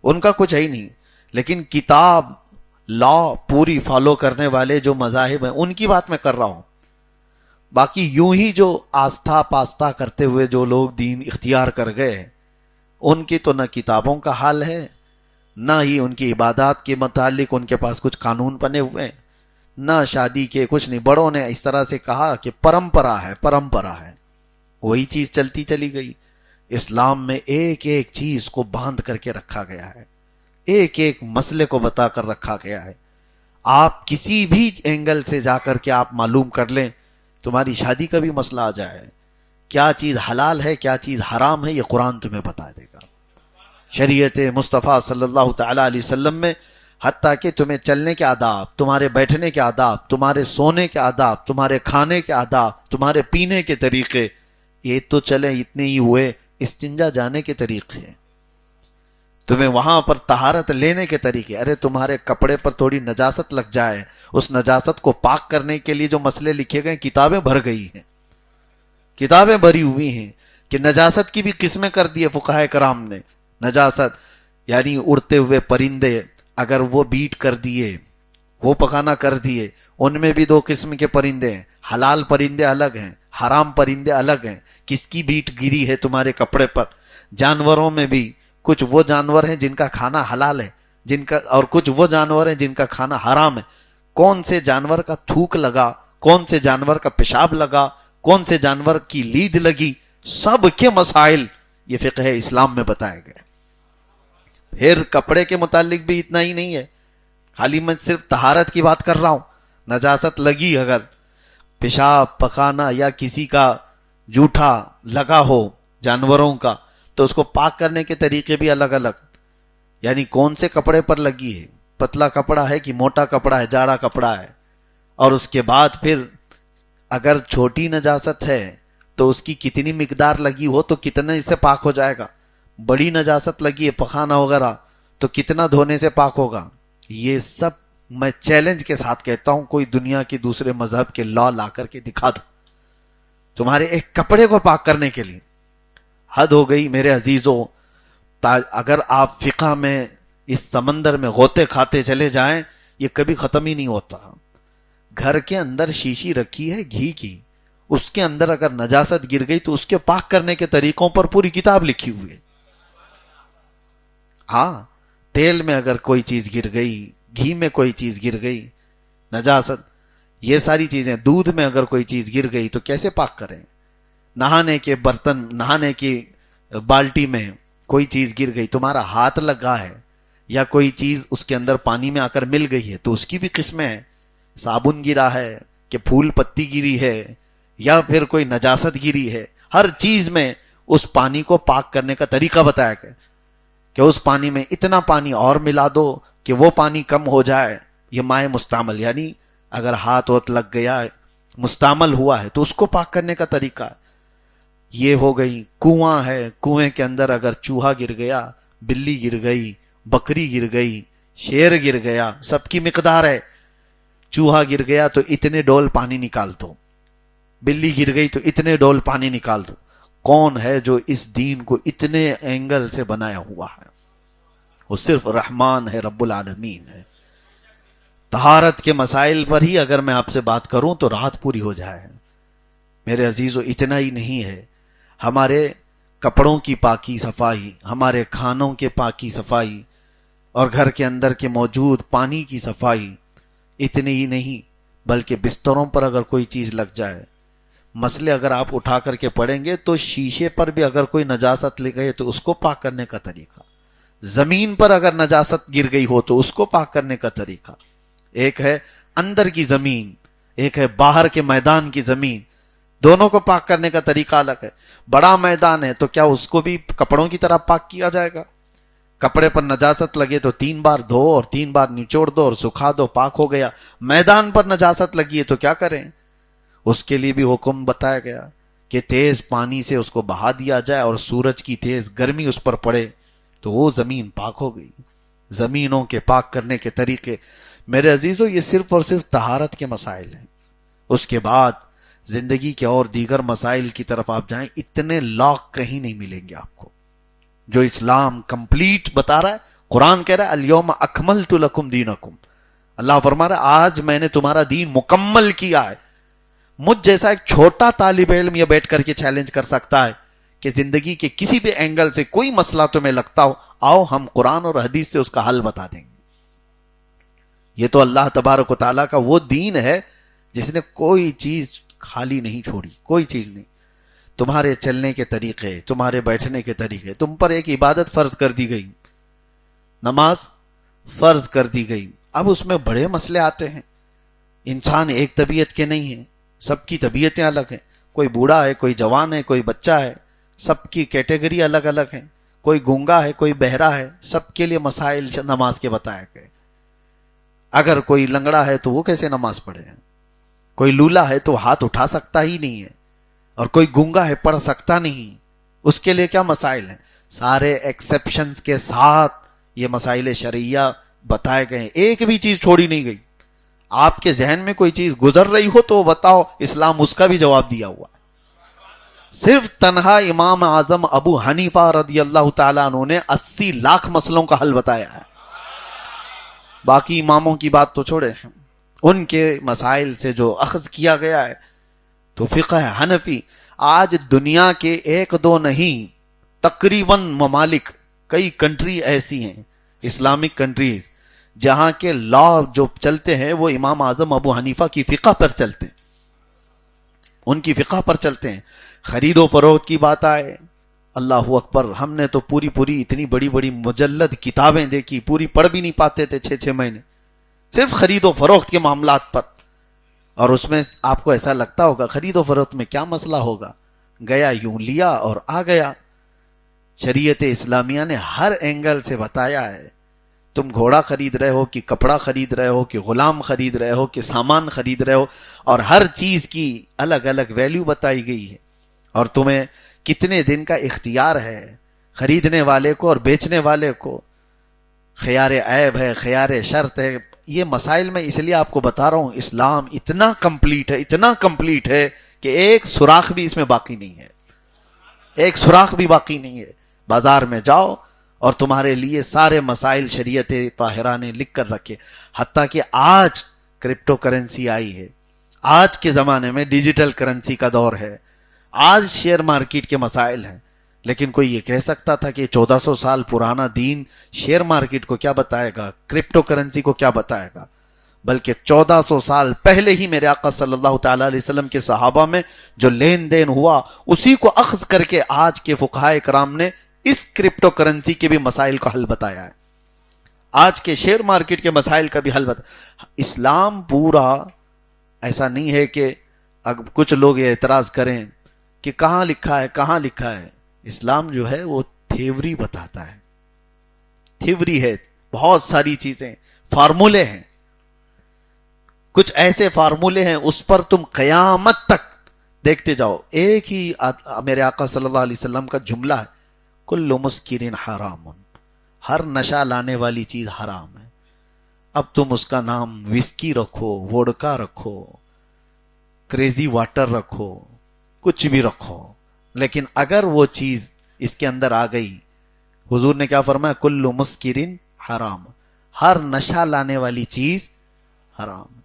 ان کا کچھ ہے ہی نہیں۔ لیکن کتاب لا پوری فالو کرنے والے جو مذاہب ہیں ان کی بات میں کر رہا ہوں۔ باقی یوں ہی جو آستھا پاستہ کرتے ہوئے جو لوگ دین اختیار کر گئے، ان کی تو نہ کتابوں کا حال ہے، نہ ہی ان کی عبادات کے متعلق ان کے پاس کچھ قانون بنے ہوئے ہیں، نہ شادی کے کچھ نہیں۔ بڑوں نے اس طرح سے کہا کہ پرمپرا ہے، پرمپرا ہے، وہی چیز چلتی چلی گئی۔ اسلام میں ایک ایک چیز کو باندھ کر کے رکھا گیا ہے، ایک ایک مسئلے کو بتا کر رکھا گیا ہے۔ آپ کسی بھی اینگل سے جا کر کے آپ معلوم کر لیں، تمہاری شادی کا بھی مسئلہ آ جائے، کیا چیز حلال ہے کیا چیز حرام ہے، یہ قرآن تمہیں بتا دے گا۔ شریعت مصطفیٰ صلی اللہ تعالی علیہ وسلم میں حتیٰ کہ تمہیں چلنے کے آداب، تمہارے بیٹھنے کے آداب، تمہارے سونے کے آداب، تمہارے کھانے کے آداب، تمہارے پینے کے طریقے، یہ تو چلے اتنے ہی ہوئے، استنجا جانے کے طریقے، تمہیں وہاں پر طہارت لینے کے طریقے، ارے تمہارے کپڑے پر تھوڑی نجاست لگ جائے، اس نجاست کو پاک کرنے کے لیے جو مسئلے لکھے گئے، کتابیں بھر گئی ہیں، کتابیں بھری ہوئی ہیں۔ کہ نجاست کی بھی قسمیں کر دی فقہائے کرام نے. نجاست یعنی اڑتے ہوئے پرندے اگر وہ بیٹ کر دیے، وہ پکانا کر دیے، ان میں بھی دو قسم کے پرندے ہیں. حلال پرندے الگ ہیں، حرام پرندے الگ ہیں. کس کی بیٹ گری ہے تمہارے کپڑے پر؟ جانوروں میں بھی کچھ وہ جانور ہیں جن کا کھانا حلال ہے، جن کا، اور کچھ وہ جانور ہیں جن کا کھانا حرام ہے. کون سے جانور کا تھوک لگا، کون سے جانور کا پیشاب لگا، کون سے جانور کی لید لگی، سب کے مسائل یہ فقہ اسلام میں بتائے گئے. پھر کپڑے کے متعلق بھی اتنا ہی نہیں ہے، خالی میں صرف طہارت کی بات کر رہا ہوں. نجاست لگی، اگر پیشاب پکانا یا کسی کا جوٹا لگا ہو جانوروں کا، تو اس کو پاک کرنے کے طریقے بھی الگ الگ. یعنی کون سے کپڑے پر لگی ہے، پتلا کپڑا ہے کہ موٹا کپڑا ہے، جاڑا کپڑا ہے. اور اس کے بعد پھر اگر چھوٹی نجاست ہے تو اس کی کتنی مقدار لگی ہو تو کتنا اس سے پاک ہو جائے گا. بڑی نجاست لگی ہے پخانا وغیرہ تو کتنا دھونے سے پاک ہوگا. یہ سب میں چیلنج کے ساتھ کہتا ہوں، کوئی دنیا کی دوسرے مذہب کے لا لا کر کے دکھا دو تمہارے ایک کپڑے کو پاک کرنے کے لیے. حد ہو گئی میرے عزیزوں. اگر آپ فقہ میں اس سمندر میں غوطے کھاتے چلے جائیں یہ کبھی ختم ہی نہیں ہوتا. گھر کے اندر شیشی رکھی ہے گھی کی، اس کے اندر اگر نجاست گر گئی تو اس کے پاک کرنے کے طریقوں پر پوری کتاب لکھی ہوئی ہے. ہاں، تیل میں اگر کوئی چیز گر گئی، گھی میں کوئی چیز گر گئی، نجاست، یہ ساری چیزیں. دودھ میں اگر کوئی چیز گر گئی تو کیسے پاک کریں؟ نہانے کے برتن، نہانے کی بالٹی میں کوئی چیز گر گئی، تمہارا ہاتھ لگا ہے یا کوئی چیز اس کے اندر پانی میں آ کر مل گئی ہے تو اس کی بھی قسمیں ہیں. صابن گرا ہے کہ پھول پتی گری ہے یا پھر کوئی نجاست گری ہے، ہر چیز میں اس پانی کو پاک کرنے کا طریقہ بتایا گیا کہ اس پانی میں اتنا پانی اور ملا دو کہ وہ پانی کم ہو جائے. یہ مائع مستعمل، یعنی اگر ہاتھ وقت لگ گیا ہے، مستعمل ہوا ہے تو اس کو پاک کرنے کا طریقہ ہے. یہ ہو گئی. کنواں ہے، کنویں کے اندر اگر چوہا گر گیا، بلی گر گئی، بکری گر گئی، شیر گر گیا، سب کی مقدار ہے. چوہا گر گیا تو اتنے ڈول پانی نکال دو، بلی گر گئی تو اتنے ڈول پانی نکال دو. کون ہے جو اس دین کو اتنے اینگل سے بنایا ہوا ہے؟ وہ صرف رحمان ہے، رب العالمین ہے. طہارت کے مسائل پر ہی اگر میں آپ سے بات کروں تو رات پوری ہو جائے. میرے عزیزو، اتنا ہی نہیں ہے، ہمارے کپڑوں کی پاکی صفائی، ہمارے کھانوں کے پاکی صفائی، اور گھر کے اندر کے موجود پانی کی صفائی. اتنے ہی نہیں بلکہ بستروں پر اگر کوئی چیز لگ جائے، مسئلے اگر آپ اٹھا کر کے پڑھیں گے تو شیشے پر بھی اگر کوئی نجاست لگ گئی تو اس کو پاک کرنے کا طریقہ، زمین پر اگر نجاست گر گئی ہو تو اس کو پاک کرنے کا طریقہ. ایک ہے اندر کی زمین، ایک ہے باہر کے میدان کی زمین، دونوں کو پاک کرنے کا طریقہ الگ ہے. بڑا میدان ہے تو کیا اس کو بھی کپڑوں کی طرح پاک کیا جائے گا؟ کپڑے پر نجاست لگے تو 3 بار دھو اور 3 بار نچوڑ دو اور سکھا دو، پاک ہو گیا. میدان پر نجاست لگی ہے تو کیا کریں؟ اس کے لیے بھی حکم بتایا گیا کہ تیز پانی سے اس کو بہا دیا جائے اور سورج کی تیز گرمی اس پر پڑے تو وہ زمین پاک ہو گئی. زمینوں کے پاک کرنے کے طریقے میرے عزیزو یہ صرف اور صرف طہارت کے مسائل ہیں. اس کے بعد زندگی کے اور دیگر مسائل کی طرف آپ جائیں، اتنے لاک کہیں نہیں ملیں گے آپ کو جو اسلام کمپلیٹ بتا رہا ہے. قرآن کہہ رہا ہے الیوم اکملت لکم دینکم، اللہ فرما رہا ہے آج میں نے تمہارا دین مکمل کیا ہے. مجھ جیسا ایک چھوٹا طالب علم یہ بیٹھ کر کے چیلنج کر سکتا ہے کہ زندگی کے کسی بھی اینگل سے کوئی مسئلہ تمہیں لگتا ہو، آؤ ہم قرآن اور حدیث سے اس کا حل بتا دیں گے. یہ تو اللہ تبارک و تعالیٰ کا وہ دین ہے جس نے کوئی چیز خالی نہیں چھوڑی، کوئی چیز نہیں. تمہارے چلنے کے طریقے، تمہارے بیٹھنے کے طریقے، تم پر ایک عبادت فرض کر دی گئی، نماز فرض کر دی گئی. اب اس میں بڑے مسئلے آتے ہیں. انسان ایک طبیعت کے نہیں ہیں، سب کی طبیعتیں الگ ہیں. کوئی بوڑھا ہے، کوئی جوان ہے، کوئی بچہ ہے، سب کی کیٹیگری الگ الگ ہیں. کوئی گونگا ہے، کوئی بہرا ہے، سب کے لیے مسائل نماز کے بتائے گئے. اگر کوئی لنگڑا ہے تو وہ کیسے نماز پڑھے؟ کوئی لولا ہے تو ہاتھ اٹھا سکتا ہی نہیں ہے، اور کوئی گونگا ہے پڑھ سکتا نہیں، اس کے لیے کیا مسائل ہیں؟ سارے ایکسیپشنز کے ساتھ یہ مسائل شرعیہ بتائے گئے ہیں، ایک بھی چیز چھوڑی نہیں گئی. آپ کے ذہن میں کوئی چیز گزر رہی ہو تو بتاؤ، اسلام اس کا بھی جواب دیا ہوا ہے. صرف تنہا امام اعظم ابو حنیفہ رضی اللہ تعالیٰ عنہ نے 80 لاکھ مسئلوں کا حل بتایا ہے. باقی اماموں کی بات تو چھوڑے, ان کے مسائل سے جو اخذ کیا گیا ہے تو فقہ حنفی. آج دنیا کے ایک دو نہیں, تقریباً ممالک, کئی کنٹری ایسی ہیں اسلامک کنٹریز جہاں کے لا جو چلتے ہیں وہ امام اعظم ابو حنیفہ کی فقہ پر چلتے ہیں, ان کی فقہ پر چلتے ہیں. خرید و فروخت کی بات آئے, اللہ اکبر, ہم نے تو پوری اتنی بڑی بڑی مجلد کتابیں دیکھی, پوری پڑھ بھی نہیں پاتے تھے 6 مہینے, صرف خرید و فروخت کے معاملات پر. اور اس میں آپ کو ایسا لگتا ہوگا خرید و فروخت میں کیا مسئلہ ہوگا, گیا یوں لیا اور آ گیا. شریعت اسلامیہ نے ہر اینگل سے بتایا ہے. تم گھوڑا خرید رہے ہو کہ کپڑا خرید رہے ہو کہ غلام خرید رہے ہو کہ سامان خرید رہے ہو, اور ہر چیز کی الگ الگ ویلیو بتائی گئی ہے, اور تمہیں کتنے دن کا اختیار ہے خریدنے والے کو اور بیچنے والے کو. خیار عیب ہے, خیار شرط ہے. یہ مسائل میں اس لیے آپ کو بتا رہا ہوں, اسلام اتنا کمپلیٹ ہے کہ ایک سوراخ بھی اس میں باقی نہیں ہے, ایک سوراخ بھی باقی نہیں ہے. بازار میں جاؤ اور تمہارے لیے سارے مسائل شریعت طاہرہ نے لکھ کر رکھے. حتیٰ کہ آج کرپٹو کرنسی آئی ہے, آج کے زمانے میں ڈیجیٹل کرنسی کا دور ہے, آج شیئر مارکیٹ کے مسائل ہیں. لیکن کوئی یہ کہہ سکتا تھا کہ 1400 سال پرانا دین شیئر مارکیٹ کو کیا بتائے گا, کرپٹو کرنسی کو کیا بتائے گا؟ بلکہ 1400 سال پہلے ہی میرے آقا صلی اللہ تعالی علیہ وسلم کے صحابہ میں جو لین دین ہوا اسی کو اخذ کر کے آج کے فقہائے کرام نے اس کرپٹو کرنسی کے بھی مسائل کو حل بتایا ہے, آج کے شیئر مارکیٹ کے مسائل کا بھی حل بتایا. اسلام پورا ایسا نہیں ہے کہ اب کچھ لوگ یہ اعتراض کریں کہ کہاں لکھا ہے. اسلام جو ہے وہ تھیوری بتاتا ہے, تھیوری ہے, بہت ساری چیزیں, فارمولے ہیں, کچھ ایسے فارمولے ہیں اس پر تم قیامت تک دیکھتے جاؤ. ایک ہی میرے آقا صلی اللہ علیہ وسلم کا جملہ ہے, کل مسکرین حرام, ہر نشہ لانے والی چیز حرام ہے. اب تم اس کا نام وسکی رکھو, ووڈکا رکھو, کریزی واٹر رکھو, کچھ بھی رکھو, لیکن اگر وہ چیز اس کے اندر آ گئی, حضور نے کیا فرمایا, کل مسکرین حرام, ہر نشہ لانے والی چیز حرام.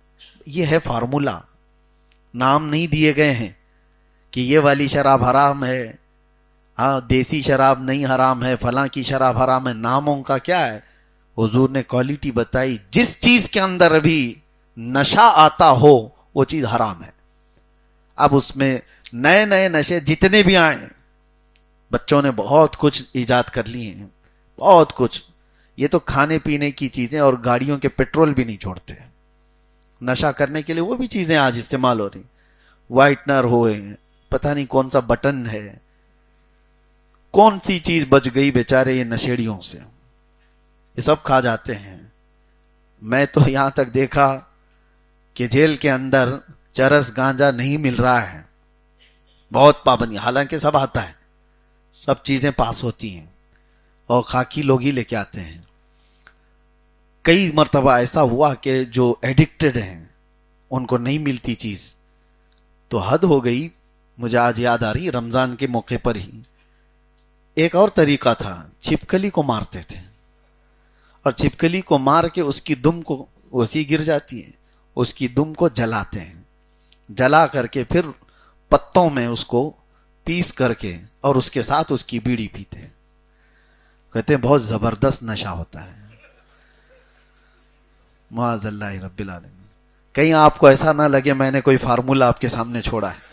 یہ ہے فارمولا, نام نہیں دیے گئے ہیں کہ یہ والی شراب حرام ہے, ہاں دیسی شراب نہیں حرام ہے, فلاں کی شراب حرام ہے. ناموں کا کیا ہے, حضور نے کوالٹی بتائی, جس چیز کے اندر ابھی نشہ آتا ہو وہ چیز حرام ہے. اب اس میں نئے نشے جتنے بھی آئیں, بچوں نے بہت کچھ ایجاد کر لیے ہیں, بہت کچھ. یہ تو کھانے پینے کی چیزیں, اور گاڑیوں کے پیٹرول بھی نہیں چھوڑتے, نشہ کرنے کے لیے وہ بھی چیزیں آج استعمال ہو رہی, وائٹنر ہوئے, پتہ نہیں کون سا بٹن ہے, کون سی چیز بچ گئی بیچارے یہ نشیڑیوں سے, یہ سب کھا جاتے ہیں. میں تو یہاں تک دیکھا کہ جیل کے اندر چرس گانجا نہیں مل رہا ہے, بہت پابندی, حالانکہ سب آتا ہے, سب چیزیں پاس ہوتی ہیں اور خاکی لوگ ہی لے کے آتے ہیں. کئی مرتبہ ایسا ہوا کہ جو ایڈکٹڈ ہیں ان کو نہیں ملتی چیز, تو حد ہو گئی. مجھے آج یاد آ رہی, رمضان کے موقع پر ہی ایک اور طریقہ تھا, چھپکلی کو مارتے تھے, اور چھپکلی کو مار کے اس کی دم کو, ویسی گر جاتی ہے, اس کی دم کو جلاتے ہیں, جلا کر کے پھر پتوں میں اس کو پیس کر کے اور اس کے ساتھ اس کی بیڑی پیتے ہیں. کہتے ہیں بہت زبردست نشہ ہوتا ہے. معاذ اللہ رب العالمین. کہیں آپ کو ایسا نہ لگے میں نے کوئی فارمولا آپ کے سامنے چھوڑا ہے.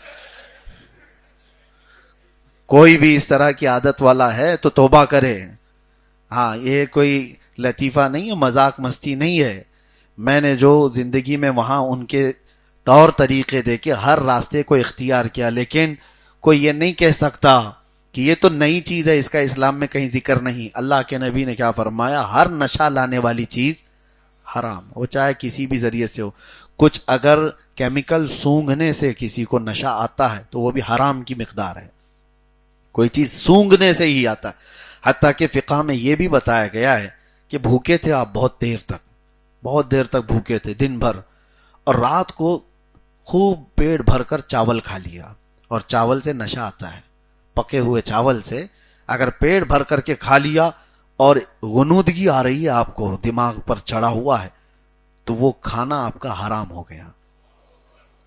کوئی بھی اس طرح کی عادت والا ہے تو توبہ کرے. ہاں, یہ کوئی لطیفہ نہیں ہے, مذاق مستی نہیں ہے. میں نے جو زندگی میں وہاں ان کے طور طریقے دیکھے, ہر راستے کو اختیار کیا, لیکن کوئی یہ نہیں کہہ سکتا کہ یہ تو نئی چیز ہے, اس کا اسلام میں کہیں ذکر نہیں. اللہ کے نبی نے کیا فرمایا, ہر نشہ لانے والی چیز حرام, وہ چاہے کسی بھی ذریعے سے ہو. کچھ اگر کیمیکل سونگھنے سے کسی کو نشہ آتا ہے تو وہ بھی حرام کی مقدار ہے, کوئی چیز سونگھنے سے ہی آتا ہے. حتیٰ کہ فقہ میں یہ بھی بتایا گیا ہے کہ بھوکے تھے آپ بہت دیر تک بھوکے تھے, دن بھر, اور رات کو خوب پیٹ بھر کر چاول کھا لیا, اور چاول سے نشہ آتا ہے. پکے ہوئے چاول سے اگر پیٹ بھر کر کے کھا لیا اور غنودگی آ رہی ہے آپ کو, دماغ پر چڑھا ہوا ہے, تو وہ کھانا آپ کا حرام ہو گیا,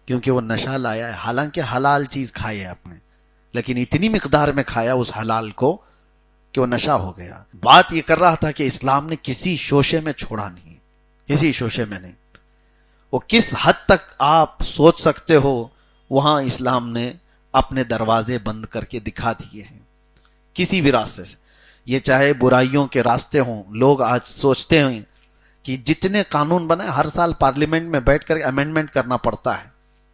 کیونکہ وہ نشہ لایا ہے. حالانکہ حلال چیز کھائی ہے آپ نے, لیکن اتنی مقدار میں کھایا اس حلال کو کہ وہ نشہ ہو گیا. بات یہ کر رہا تھا کہ اسلام نے کسی شوشے میں چھوڑا نہیں, کسی شوشے میں نہیں. وہ کس حد تک آپ سوچ سکتے ہو وہاں اسلام نے اپنے دروازے بند کر کے دکھا دیے ہیں, کسی بھی راستے سے. یہ چاہے برائیوں کے راستے ہوں. لوگ آج سوچتے ہیں کہ جتنے قانون بنے ہر سال پارلیمنٹ میں بیٹھ کر امینڈمنٹ کرنا پڑتا ہے.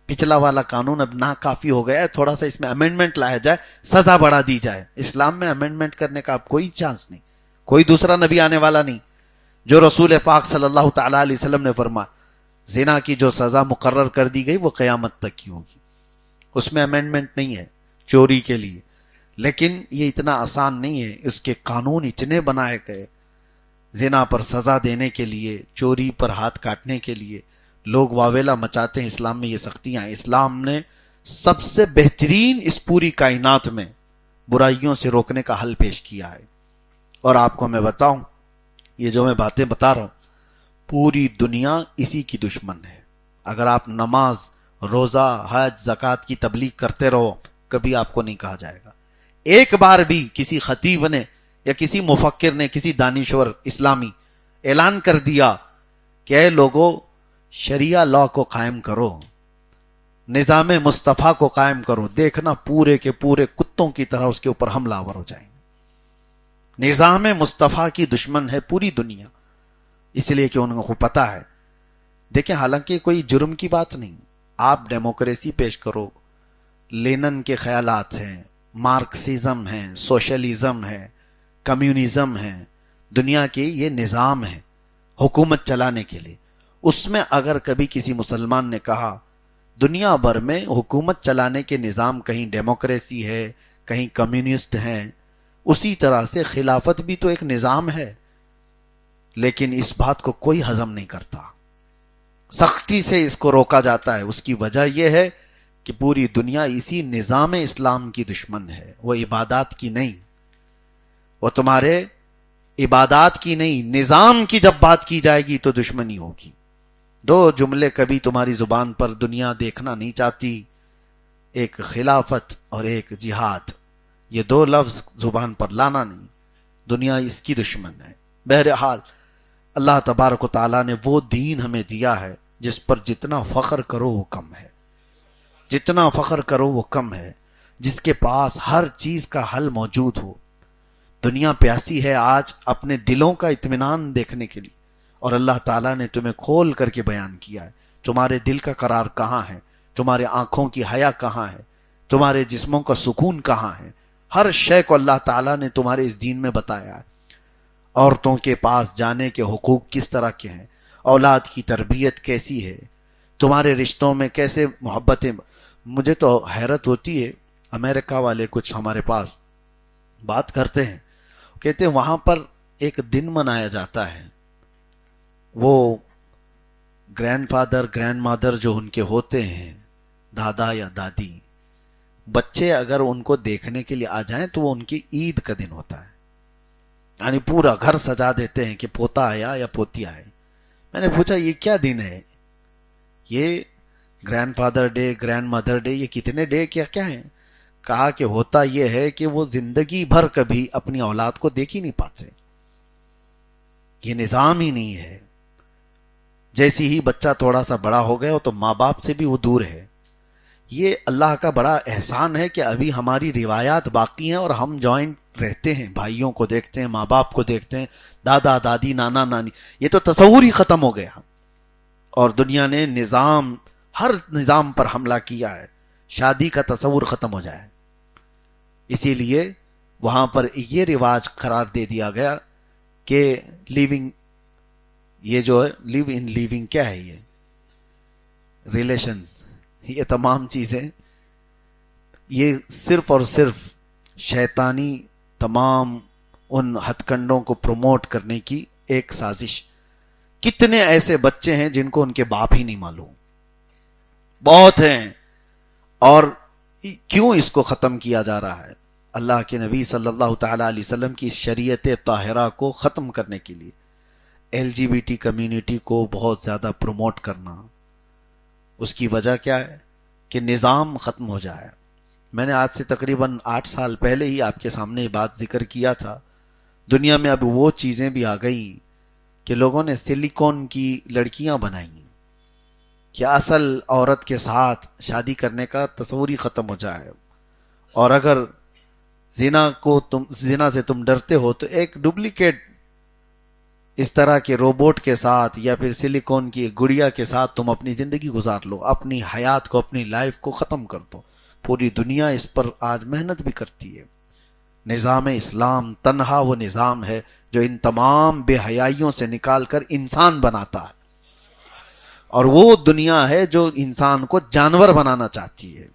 پچھلا والا قانون اب ناکافی ہو گیا ہے, تھوڑا سا اس میں امینڈمنٹ لایا جائے, سزا بڑھا دی جائے. اسلام میں امینڈمنٹ کرنے کا اب کوئی چانس نہیں. کوئی دوسرا نبی آنے والا نہیں. جو رسول پاک صلی اللہ تعالی علیہ وسلم نے فرمایا زنا کی جو سزا مقرر کر دی گئی وہ قیامت تک کی ہوگی, اس میں امینڈمنٹ نہیں ہے چوری کے لیے. لیکن یہ اتنا آسان نہیں ہے, اس کے قانون اتنے بنائے گئے زنا پر سزا دینے کے لیے, چوری پر ہاتھ کاٹنے کے لیے. لوگ واویلا مچاتے ہیں اسلام میں یہ سختیاں ہیں. اسلام نے سب سے بہترین اس پوری کائنات میں برائیوں سے روکنے کا حل پیش کیا ہے. اور آپ کو میں بتاؤں, یہ جو میں باتیں بتا رہا ہوں پوری دنیا اسی کی دشمن ہے. اگر آپ نماز, روزہ, حج, زکوٰۃ کی تبلیغ کرتے رہو کبھی آپ کو نہیں کہا جائے گا. ایک بار بھی کسی خطیب نے یا کسی مفکر نے, کسی دانشور اسلامی اعلان کر دیا کہ اے لوگوں شریعہ لا کو قائم کرو, نظام مصطفیٰ کو قائم کرو, دیکھنا پورے کے پورے کتوں کی طرح اس کے اوپر حملہ آور ہو جائیں گے. نظام مصطفیٰ کی دشمن ہے پوری دنیا, اس لیے کہ ان کو پتا ہے. دیکھیں حالانکہ کوئی جرم کی بات نہیں. آپ ڈیموکریسی پیش کرو, لینن کے خیالات ہیں, مارکسزم ہے, سوشلزم ہے, کمیونزم ہے, دنیا کے یہ نظام ہے حکومت چلانے کے لیے. اس میں اگر کبھی کسی مسلمان نے کہا دنیا بھر میں حکومت چلانے کے نظام کہیں ڈیموکریسی ہے کہیں کمیونسٹ ہیں, اسی طرح سے خلافت بھی تو ایک نظام ہے, لیکن اس بات کو کوئی ہضم نہیں کرتا, سختی سے اس کو روکا جاتا ہے. اس کی وجہ یہ ہے کہ پوری دنیا اسی نظام اسلام کی دشمن ہے. وہ عبادات کی نہیں, وہ تمہارے عبادات کی نہیں, نظام کی جب بات کی جائے گی تو دشمنی ہوگی. دو جملے کبھی تمہاری زبان پر دنیا دیکھنا نہیں چاہتی, ایک خلافت اور ایک جہاد. یہ دو لفظ زبان پر لانا نہیں, دنیا اس کی دشمن ہے. بہرحال اللہ تبارک و تعالیٰ نے وہ دین ہمیں دیا ہے جس پر جتنا فخر کرو وہ کم ہے, جتنا فخر کرو وہ کم ہے, جس کے پاس ہر چیز کا حل موجود ہو. دنیا پیاسی ہے آج اپنے دلوں کا اطمینان دیکھنے کے لیے, اور اللہ تعالیٰ نے تمہیں کھول کر کے بیان کیا ہے تمہارے دل کا قرار کہاں ہے, تمہارے آنکھوں کی حیا کہاں ہے, تمہارے جسموں کا سکون کہاں ہے. ہر شے کو اللہ تعالیٰ نے تمہارے اس دین میں بتایا ہے. عورتوں کے پاس جانے کے حقوق کس طرح کے ہیں, اولاد کی تربیت کیسی ہے, تمہارے رشتوں میں کیسے محبتیں. مجھے تو حیرت ہوتی ہے, امریکہ والے کچھ ہمارے پاس بات کرتے ہیں, کہتے ہیں وہاں پر ایک دن منایا جاتا ہے, وہ گرینڈ فادر گرینڈ مادر جو ان کے ہوتے ہیں, دادا یا دادی, بچے اگر ان کو دیکھنے کے لیے آ جائیں تو وہ ان کی عید کا دن ہوتا ہے. یعنی پورا گھر سجا دیتے ہیں کہ پوتا آیا یا پوتی آئے. میں نے پوچھا یہ کیا دن ہے, یہ grand father day, grand mother day, یہ کتنے ڈے کیا ہیں؟ کہا کہ ہوتا یہ ہے کہ وہ زندگی بھر کبھی اپنی اولاد کو دیکھ ہی نہیں پاتے, یہ نظام ہی نہیں ہے. جیسی ہی بچہ تھوڑا سا بڑا ہو گیا تو ماں باپ سے بھی وہ دور ہے. یہ اللہ کا بڑا احسان ہے کہ ابھی ہماری روایات باقی ہیں اور ہم جوائنٹ رہتے ہیں, بھائیوں کو دیکھتے ہیں, ماں باپ کو دیکھتے ہیں, دادا دادی نانا نانی. یہ تو تصور ہی ختم ہو گیا, اور دنیا نے نظام, ہر نظام پر حملہ کیا ہے. شادی کا تصور ختم ہو جائے, اسی لیے وہاں پر یہ رواج قرار دے دیا گیا کہ لیونگ, یہ جو ہے لیو ان لیونگ کیا ہے, یہ ریلیشن, یہ تمام چیزیں یہ صرف اور صرف شیطانی تمام ان ہتھ کنڈوں کو پروموٹ کرنے کی ایک سازش. کتنے ایسے بچے ہیں جن کو ان کے باپ ہی نہیں معلوم, بہت ہیں. اور کیوں اس کو ختم کیا جا رہا ہے؟ اللہ کے نبی صلی اللہ تعالی علیہ وسلم کی اس شریعت طاہرہ کو ختم کرنے کے لیے LGBT کمیونٹی کو بہت زیادہ پروموٹ کرنا۔ اس کی وجہ کیا ہے؟ کہ نظام ختم ہو جائے۔ میں نے آج سے تقریباً 8 سال پہلے ہی آپ کے سامنے یہ بات ذکر کیا تھا، دنیا میں اب وہ چیزیں بھی آ گئی کہ لوگوں نے سلیکون کی لڑکیاں بنائی کہ اصل عورت کے ساتھ شادی کرنے کا تصور ہی ختم ہو جائے، اور اگر زنا سے تم ڈرتے ہو تو ایک ڈپلیکیٹ اس طرح کے روبوٹ کے ساتھ یا پھر سلیکون کی ایک گڑیا کے ساتھ تم اپنی زندگی گزار لو، اپنی حیات کو، اپنی لائف کو ختم کر دو۔ پوری دنیا اس پر آج محنت بھی کرتی ہے۔ نظام اسلام تنہا وہ نظام ہے جو ان تمام بے حیائیوں سے نکال کر انسان بناتا ہے، اور وہ دنیا ہے جو انسان کو جانور بنانا چاہتی ہے۔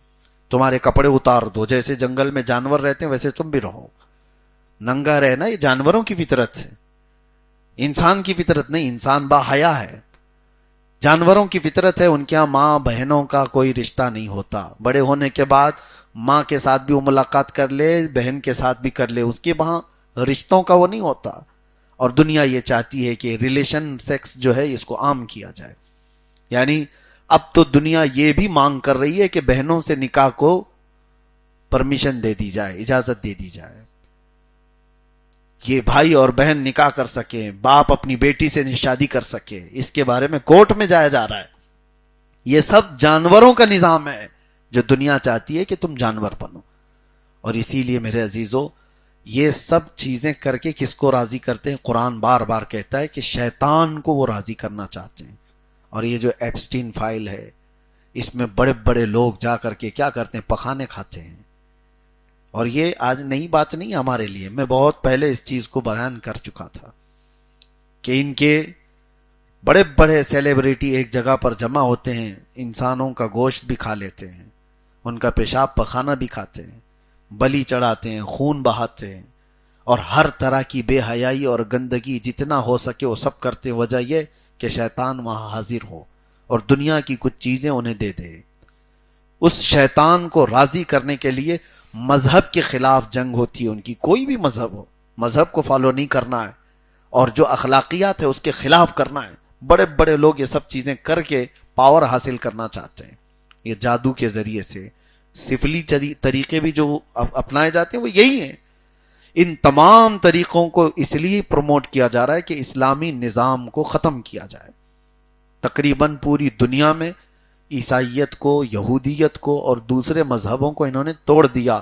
تمہارے کپڑے اتار دو، جیسے جنگل میں جانور رہتے ہیں ویسے تم بھی رہو، ننگا رہنا یہ جانوروں کی فطرت ہے، انسان کی فطرت نہیں۔ انسان با حیا ہے، جانوروں کی فطرت ہے، ان کے یہاں ماں بہنوں کا کوئی رشتہ نہیں ہوتا، بڑے ہونے کے بعد ماں کے ساتھ بھی وہ ملاقات کر لے، بہن کے ساتھ بھی کر لے، اس کے وہاں رشتوں کا وہ نہیں ہوتا۔ اور دنیا یہ چاہتی ہے کہ ریلیشن سیکس جو ہے اس کو عام کیا جائے، یعنی اب تو دنیا یہ بھی مانگ کر رہی ہے کہ بہنوں سے نکاح کو پرمیشن دے دی جائے، اجازت دے دی جائے، یہ بھائی اور بہن نکاح کر سکیں، باپ اپنی بیٹی سے شادی کر سکے، اس کے بارے میں کورٹ میں جایا جا رہا ہے۔ یہ سب جانوروں کا نظام ہے جو دنیا چاہتی ہے کہ تم جانور بنو۔ اور اسی لیے میرے عزیزو، یہ سب چیزیں کر کے کس کو راضی کرتے ہیں؟ قرآن بار بار کہتا ہے کہ شیطان کو وہ راضی کرنا چاہتے ہیں۔ اور یہ جو ایپسٹین فائل ہے، اس میں بڑے بڑے لوگ جا کر کے کیا کرتے ہیں؟ پخانے کھاتے ہیں۔ اور یہ آج نئی بات نہیں ہمارے لیے، میں بہت پہلے اس چیز کو بیان کر چکا تھا کہ ان کے بڑے بڑے سیلیبریٹی ایک جگہ پر جمع ہوتے ہیں، انسانوں کا گوشت بھی کھا لیتے ہیں، ان کا پیشاب پخانہ بھی کھاتے ہیں، بلی چڑھاتے ہیں، خون بہاتے ہیں، اور ہر طرح کی بے حیائی اور گندگی جتنا ہو سکے وہ سب کرتے ہیں۔ وجہ یہ کہ شیطان وہاں حاضر ہو اور دنیا کی کچھ چیزیں انہیں دے دے۔ اس شیطان کو راضی کرنے کے لیے مذہب کے خلاف جنگ ہوتی ہے ان کی، کوئی بھی مذہب ہو، مذہب کو فالو نہیں کرنا ہے، اور جو اخلاقیات ہے اس کے خلاف کرنا ہے۔ بڑے بڑے لوگ یہ سب چیزیں کر کے پاور حاصل کرنا چاہتے ہیں، یہ جادو کے ذریعے سے، سفلی طریقے بھی جو اپنائے جاتے ہیں وہ یہی ہیں۔ ان تمام طریقوں کو اس لیے پروموٹ کیا جا رہا ہے کہ اسلامی نظام کو ختم کیا جائے۔ تقریباً پوری دنیا میں عیسائیت کو، یہودیت کو اور دوسرے مذہبوں کو انہوں نے توڑ دیا۔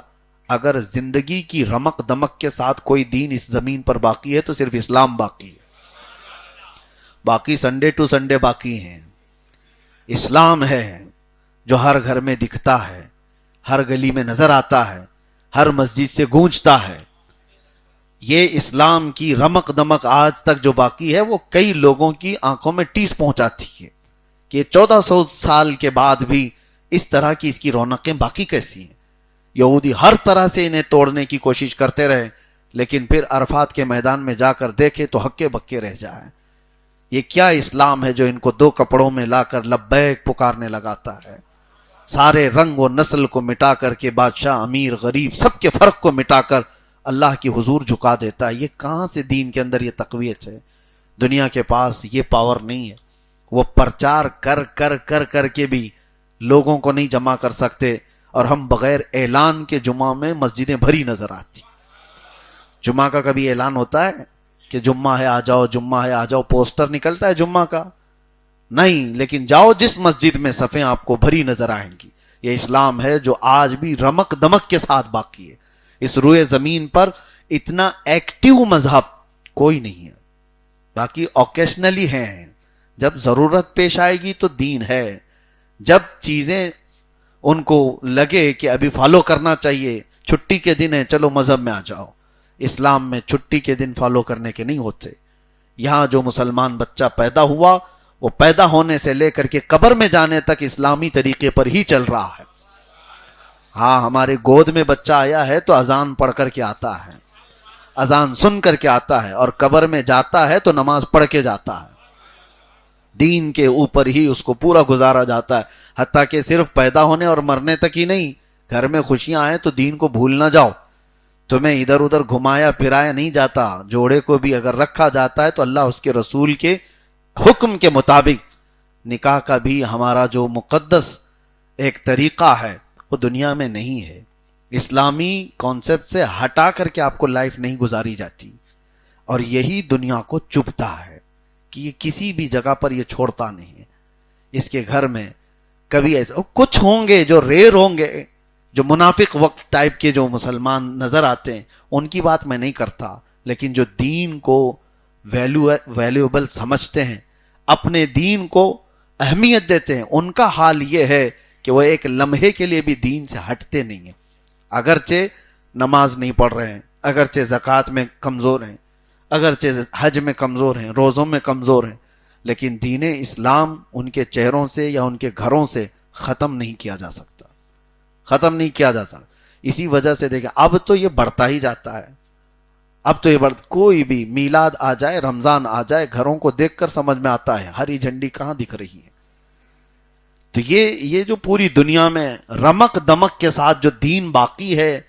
اگر زندگی کی رمق دمک کے ساتھ کوئی دین اس زمین پر باقی ہے تو صرف اسلام باقی ہے، باقی سنڈے ٹو سنڈے باقی ہیں۔ اسلام ہے جو ہر گھر میں دکھتا ہے، ہر گلی میں نظر آتا ہے، ہر مسجد سے گونجتا ہے۔ یہ اسلام کی رمق دمک آج تک جو باقی ہے وہ کئی لوگوں کی آنکھوں میں ٹیس پہنچاتی ہے کہ 1400 سال کے بعد بھی اس طرح کی اس کی رونقیں باقی کیسی ہیں۔ یہودی ہر طرح سے انہیں توڑنے کی کوشش کرتے رہے، لیکن پھر عرفات کے میدان میں جا کر دیکھے تو ہکے بکے رہ جائے۔ یہ کیا اسلام ہے جو ان کو 2 کپڑوں میں لا کر لبیک پکارنے لگاتا ہے، سارے رنگ و نسل کو مٹا کر کے، بادشاہ امیر غریب سب کے فرق کو مٹا کر اللہ کی حضور جھکا دیتا ہے۔ یہ کہاں سے دین کے اندر یہ تقویت ہے؟ دنیا کے پاس یہ پاور نہیں ہے، وہ پرچار کر کر کر کر کے بھی لوگوں کو نہیں جمع کر سکتے، اور ہم بغیر اعلان کے جمعہ میں مسجدیں بھری نظر آتی۔ جمعہ کا کبھی اعلان ہوتا ہے کہ جمعہ ہے آ جاؤ، جمعہ ہے آ جاؤ، پوسٹر نکلتا ہے جمعہ کا؟ نہیں، لیکن جاؤ جس مسجد میں صفیں آپ کو بھری نظر آئیں گی۔ یہ اسلام ہے جو آج بھی رمق دمک کے ساتھ باقی ہے۔ اس روئے زمین پر اتنا ایکٹیو مذہب کوئی نہیں ہے، باقی اوکیشنلی ہیں، جب ضرورت پیش آئے گی تو دین ہے، جب چیزیں ان کو لگے کہ ابھی فالو کرنا چاہیے، چھٹی کے دن ہے چلو مذہب میں آ جاؤ۔ اسلام میں چھٹی کے دن فالو کرنے کے نہیں ہوتے۔ یہاں جو مسلمان بچہ پیدا ہوا وہ پیدا ہونے سے لے کر کے قبر میں جانے تک اسلامی طریقے پر ہی چل رہا ہے۔ ہاں، ہمارے گود میں بچہ آیا ہے تو اذان پڑھ کر کے آتا ہے، اذان سن کر کے آتا ہے، اور قبر میں جاتا ہے تو نماز پڑھ کے جاتا ہے۔ دین کے اوپر ہی اس کو پورا گزارا جاتا ہے، حتیٰ کہ صرف پیدا ہونے اور مرنے تک ہی نہیں، گھر میں خوشیاں آئیں تو دین کو بھول نہ جاؤ. تمہیں ادھر ادھر گھمایا پھرایا نہیں جاتا. جوڑے کو بھی اگر رکھا جاتا ہے تو اللہ اس کے رسول کے حکم کے مطابق. نکاح کا بھی ہمارا جو مقدس ایک طریقہ ہے وہ دنیا میں نہیں ہے. اسلامی کانسیپٹ سے ہٹا کر کے آپ کو لائف نہیں گزاری جاتی. اور یہی دنیا کو چبھتا ہے کہ یہ کسی بھی جگہ پر یہ چھوڑتا نہیں ہے. اس کے گھر میں کبھی ایسا کچھ ہوں گے جو ریئر ہوں گے, جو منافق وقت ٹائپ کے جو مسلمان نظر آتے ہیں, ان کی بات میں نہیں کرتا, لیکن جو دین کو ویلیوبل سمجھتے ہیں, اپنے دین کو اہمیت دیتے ہیں, ان کا حال یہ ہے کہ وہ ایک لمحے کے لیے بھی دین سے ہٹتے نہیں ہیں. اگرچہ نماز نہیں پڑھ رہے ہیں, اگرچہ زکوٰۃ میں کمزور ہیں, اگرچہ حج میں کمزور ہیں, روزوں میں کمزور ہیں, لیکن دین اسلام ان کے چہروں سے یا ان کے گھروں سے ختم نہیں کیا جا سکتا, ختم نہیں کیا جا سکتا. اسی وجہ سے دیکھیں اب تو یہ بڑھتا ہی جاتا ہے. اب تو یہ کوئی بھی میلاد آ جائے, رمضان آ جائے, گھروں کو دیکھ کر سمجھ میں آتا ہے ہری جھنڈی کہاں دکھ رہی ہے. تو یہ جو پوری دنیا میں رمق دمک کے ساتھ جو دین باقی ہے,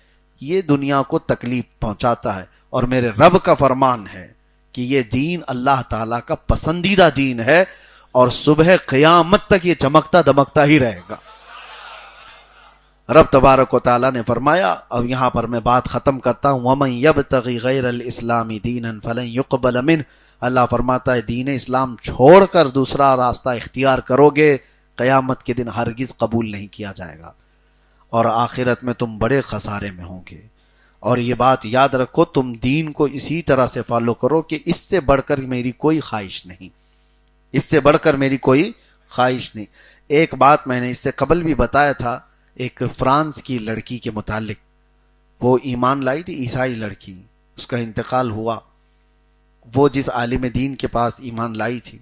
یہ دنیا کو تکلیف پہنچاتا ہے. اور میرے رب کا فرمان ہے کہ یہ دین اللہ تعالیٰ کا پسندیدہ دین ہے, اور صبح قیامت تک یہ چمکتا دمکتا ہی رہے گا. رب تبارک و تعالیٰ نے فرمایا, اب یہاں پر میں بات ختم کرتا ہوں, وَمَن يَبْتَغِ غَيْرَ الْإِسْلَامِ دِينًا فَلَن يُقْبَلَ مِنْهُ. اللہ فرماتا ہے دین اسلام چھوڑ کر دوسرا راستہ اختیار کرو گے, قیامت کے دن ہرگز قبول نہیں کیا جائے گا, اور آخرت میں تم بڑے خسارے میں ہوں گے. اور یہ بات یاد رکھو, تم دین کو اسی طرح سے فالو کرو کہ اس سے بڑھ کر میری کوئی خواہش نہیں, اس سے بڑھ کر میری کوئی خواہش نہیں. ایک بات میں نے اس سے قبل بھی بتایا تھا, ایک فرانس کی لڑکی کے متعلق. وہ ایمان لائی تھی, عیسائی لڑکی, اس کا انتقال ہوا. وہ جس عالم دین کے پاس ایمان لائی تھی,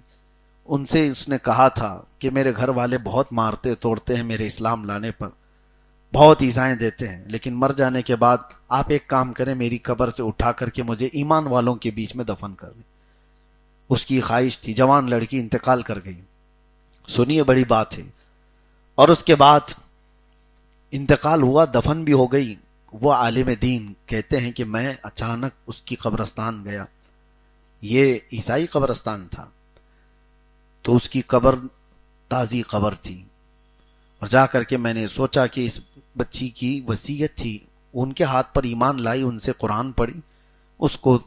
ان سے اس نے کہا تھا کہ میرے گھر والے بہت مارتے توڑتے ہیں میرے اسلام لانے پر, بہت ایذائیں دیتے ہیں, لیکن مر جانے کے بعد آپ ایک کام کریں, میری قبر سے اٹھا کر کے مجھے ایمان والوں کے بیچ میں دفن کر دیں. اس کی خواہش تھی. جوان لڑکی انتقال کر گئی. سنیے بڑی بات ہے. اور اس کے بعد انتقال ہوا, دفن بھی ہو گئی. وہ عالم دین کہتے ہیں کہ میں اچانک اس کی قبرستان گیا. یہ عیسائی قبرستان تھا, تو اس کی قبر تازی قبر تھی, اور جا کر کے میں نے سوچا کہ اس بچی کی وصیت تھی, ان کے ہاتھ پر ایمان لائی, ان سے قرآن پڑھی, اس کو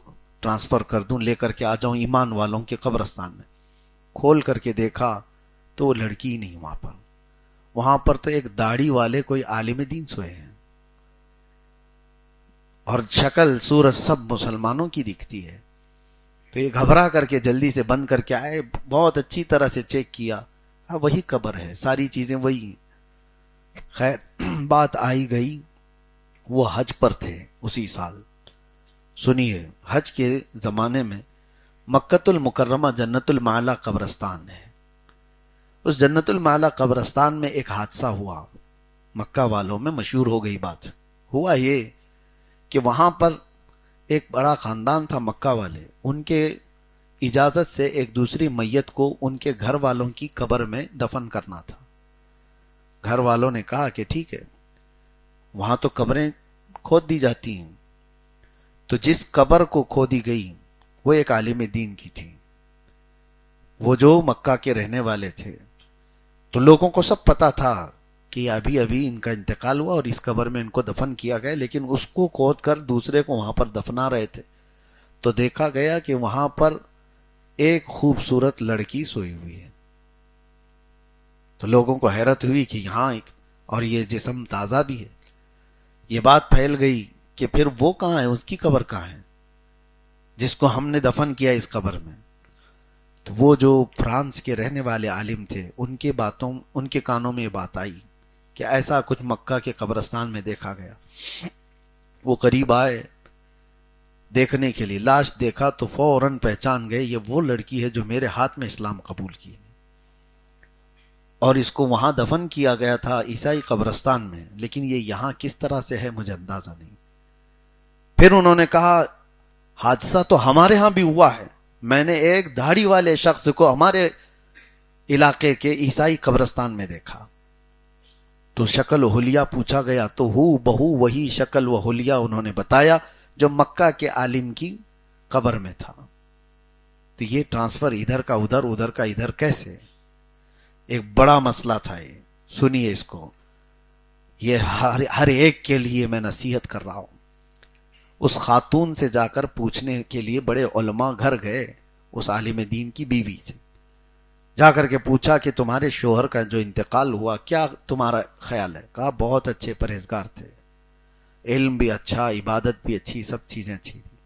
ٹرانسفر کر دوں, لے کر کے آ جاؤں ایمان والوں کے قبرستان میں. کھول کر کے دیکھا تو وہ لڑکی نہیں وہاں پر. وہاں پر تو ایک داڑھی والے کوئی عالم دین سوئے ہیں, اور شکل صورت سب مسلمانوں کی دکھتی ہے. تو یہ گھبرا کر کے جلدی سے بند کر کے آئے, بہت اچھی طرح سے چیک کیا, ہاں وہی قبر ہے, ساری چیزیں وہی. خیر بات آئی گئی, وہ حج پر تھے اسی سال. سنیے, حج کے زمانے میں مکۃ المکرمہ جنت المعلی قبرستان ہے. اس جنت المعلی قبرستان میں ایک حادثہ ہوا, مکہ والوں میں مشہور ہو گئی بات. ہوا یہ کہ وہاں پر ایک بڑا خاندان تھا مکہ والے, ان کے اجازت سے ایک دوسری میت کو ان کے گھر والوں کی قبر میں دفن کرنا تھا. گھر والوں نے کہا کہ ٹھیک ہے, وہاں تو قبریں کھود دی جاتی ہیں. تو جس قبر کو کھودی گئی وہ ایک عالم دین کی تھی, وہ جو مکہ کے رہنے والے تھے. تو لوگوں کو سب پتا تھا کہ ابھی ابھی ان کا انتقال ہوا اور اس قبر میں ان کو دفن کیا گیا, لیکن اس کو کھود کر دوسرے کو وہاں پر دفنا رہے تھے. تو دیکھا گیا کہ وہاں پر ایک خوبصورت لڑکی سوئی ہوئی ہے. تو لوگوں کو حیرت ہوئی کہ یہاں, اور یہ جسم تازہ بھی ہے. یہ بات پھیل گئی کہ پھر وہ کہاں ہے, اس کی قبر کہاں ہے جس کو ہم نے دفن کیا اس قبر میں. تو وہ جو فرانس کے رہنے والے عالم تھے, ان کے کانوں میں یہ بات آئی کہ ایسا کچھ مکہ کے قبرستان میں دیکھا گیا. وہ قریب آئے دیکھنے کے لیے, لاش دیکھا تو فوراً پہچان گئے, یہ وہ لڑکی ہے جو میرے ہاتھ میں اسلام قبول کی, اور اس کو وہاں دفن کیا گیا تھا عیسائی قبرستان میں, لیکن یہ یہاں کس طرح سے ہے مجھے اندازہ نہیں. پھر انہوں نے کہا حادثہ تو ہمارے ہاں بھی ہوا ہے, میں نے ایک داڑھی والے شخص کو ہمارے علاقے کے عیسائی قبرستان میں دیکھا. تو شکل و حلیہ پوچھا گیا تو ہو بہو وہی شکل و حلیہ انہوں نے بتایا جو مکہ کے عالم کی قبر میں تھا. تو یہ ٹرانسفر ادھر کا ادھر ادھر کا ادھر کیسے؟ ایک بڑا مسئلہ تھا یہ. سنیے اس کو، یہ ہر ایک کے لیے میں نصیحت کر رہا ہوں. اس خاتون سے جا کر پوچھنے کے لیے بڑے علماء گھر گئے، اس عالم دین کی بیوی سے جا کر کے پوچھا کہ تمہارے شوہر کا جو انتقال ہوا کیا تمہارا خیال ہے؟ کہا بہت اچھے پرہیزگار تھے، علم بھی اچھا، عبادت بھی اچھی، سب چیزیں اچھی تھی.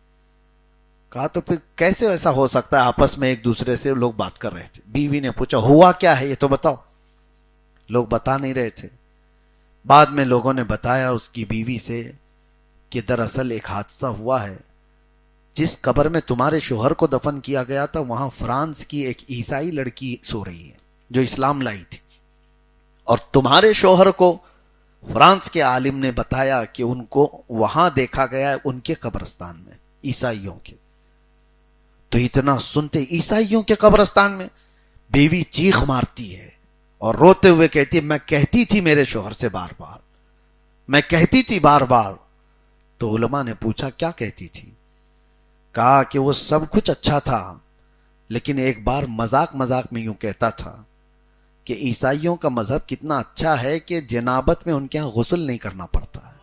کہا تو پھر کیسے ایسا ہو سکتا ہے؟ آپس میں ایک دوسرے سے لوگ بات کر رہے تھے. بیوی نے پوچھا ہوا کیا ہے یہ تو بتاؤ. لوگ بتا نہیں رہے تھے. بعد میں لوگوں نے بتایا اس کی بیوی سے کہ دراصل ایک حادثہ ہوا ہے. جس قبر میں تمہارے شوہر کو دفن کیا گیا تھا وہاں فرانس کی ایک عیسائی لڑکی سو رہی ہے جو اسلام لائی تھی، اور تمہارے شوہر کو فرانس کے عالم نے بتایا کہ ان کو وہاں دیکھا گیا ہے ان کے قبرستان میں، عیسائیوں کے. تو اتنا سنتے عیسائیوں کے قبرستان میں بیوی چیخ مارتی ہے اور روتے ہوئے کہتی ہے میں کہتی تھی میرے شوہر سے بار بار، میں کہتی تھی بار بار. تو علماء نے پوچھا کیا کہتی تھی؟ کہا کہ وہ سب کچھ اچھا تھا لیکن ایک بار مذاق مذاق میں یوں کہتا تھا کہ عیسائیوں کا مذہب کتنا اچھا ہے کہ جنابت میں ان کے ہاں غسل نہیں کرنا پڑتا ہے.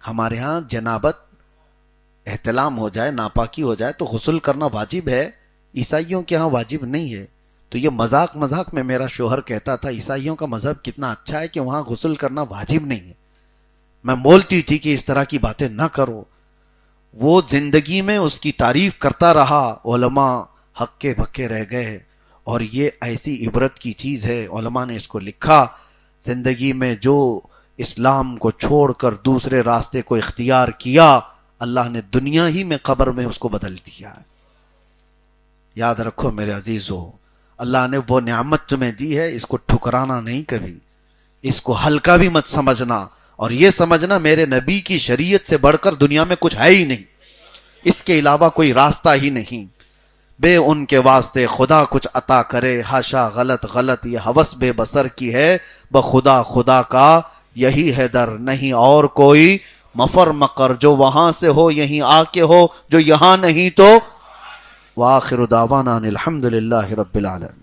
ہمارے ہاں جنابت احتلام ہو جائے، ناپاکی ہو جائے تو غسل کرنا واجب ہے، عیسائیوں کے ہاں واجب نہیں ہے. تو یہ مذاق مذاق میں میرا شوہر کہتا تھا عیسائیوں کا مذہب کتنا اچھا ہے کہ وہاں غسل کرنا واجب نہیں ہے. میں بولتی تھی کہ اس طرح کی باتیں نہ کرو. وہ زندگی میں اس کی تعریف کرتا رہا، علماء ہکے بھکے رہ گئے. اور یہ ایسی عبرت کی چیز ہے، علماء نے اس کو لکھا، زندگی میں جو اسلام کو چھوڑ کر دوسرے راستے کو اختیار کیا اللہ نے دنیا ہی میں قبر میں اس کو بدل دیا. یاد رکھو میرے عزیزو، اللہ نے وہ نعمت تمہیں دی ہے، اس کو ٹھکرانا نہیں کبھی، اس کو ہلکا بھی مت سمجھنا. اور یہ سمجھنا میرے نبی کی شریعت سے بڑھ کر دنیا میں کچھ ہے ہی نہیں، اس کے علاوہ کوئی راستہ ہی نہیں. بے ان کے واسطے خدا کچھ عطا کرے، ہاشا غلط غلط یہ ہوس بے بسر کی ہے، بخدا خدا کا یہی ہے در، نہیں اور کوئی مفر مقر. جو وہاں سے ہو یہیں آ کے ہو، جو یہاں نہیں تو. وآخر دعوانا الحمدللہ رب العالمین.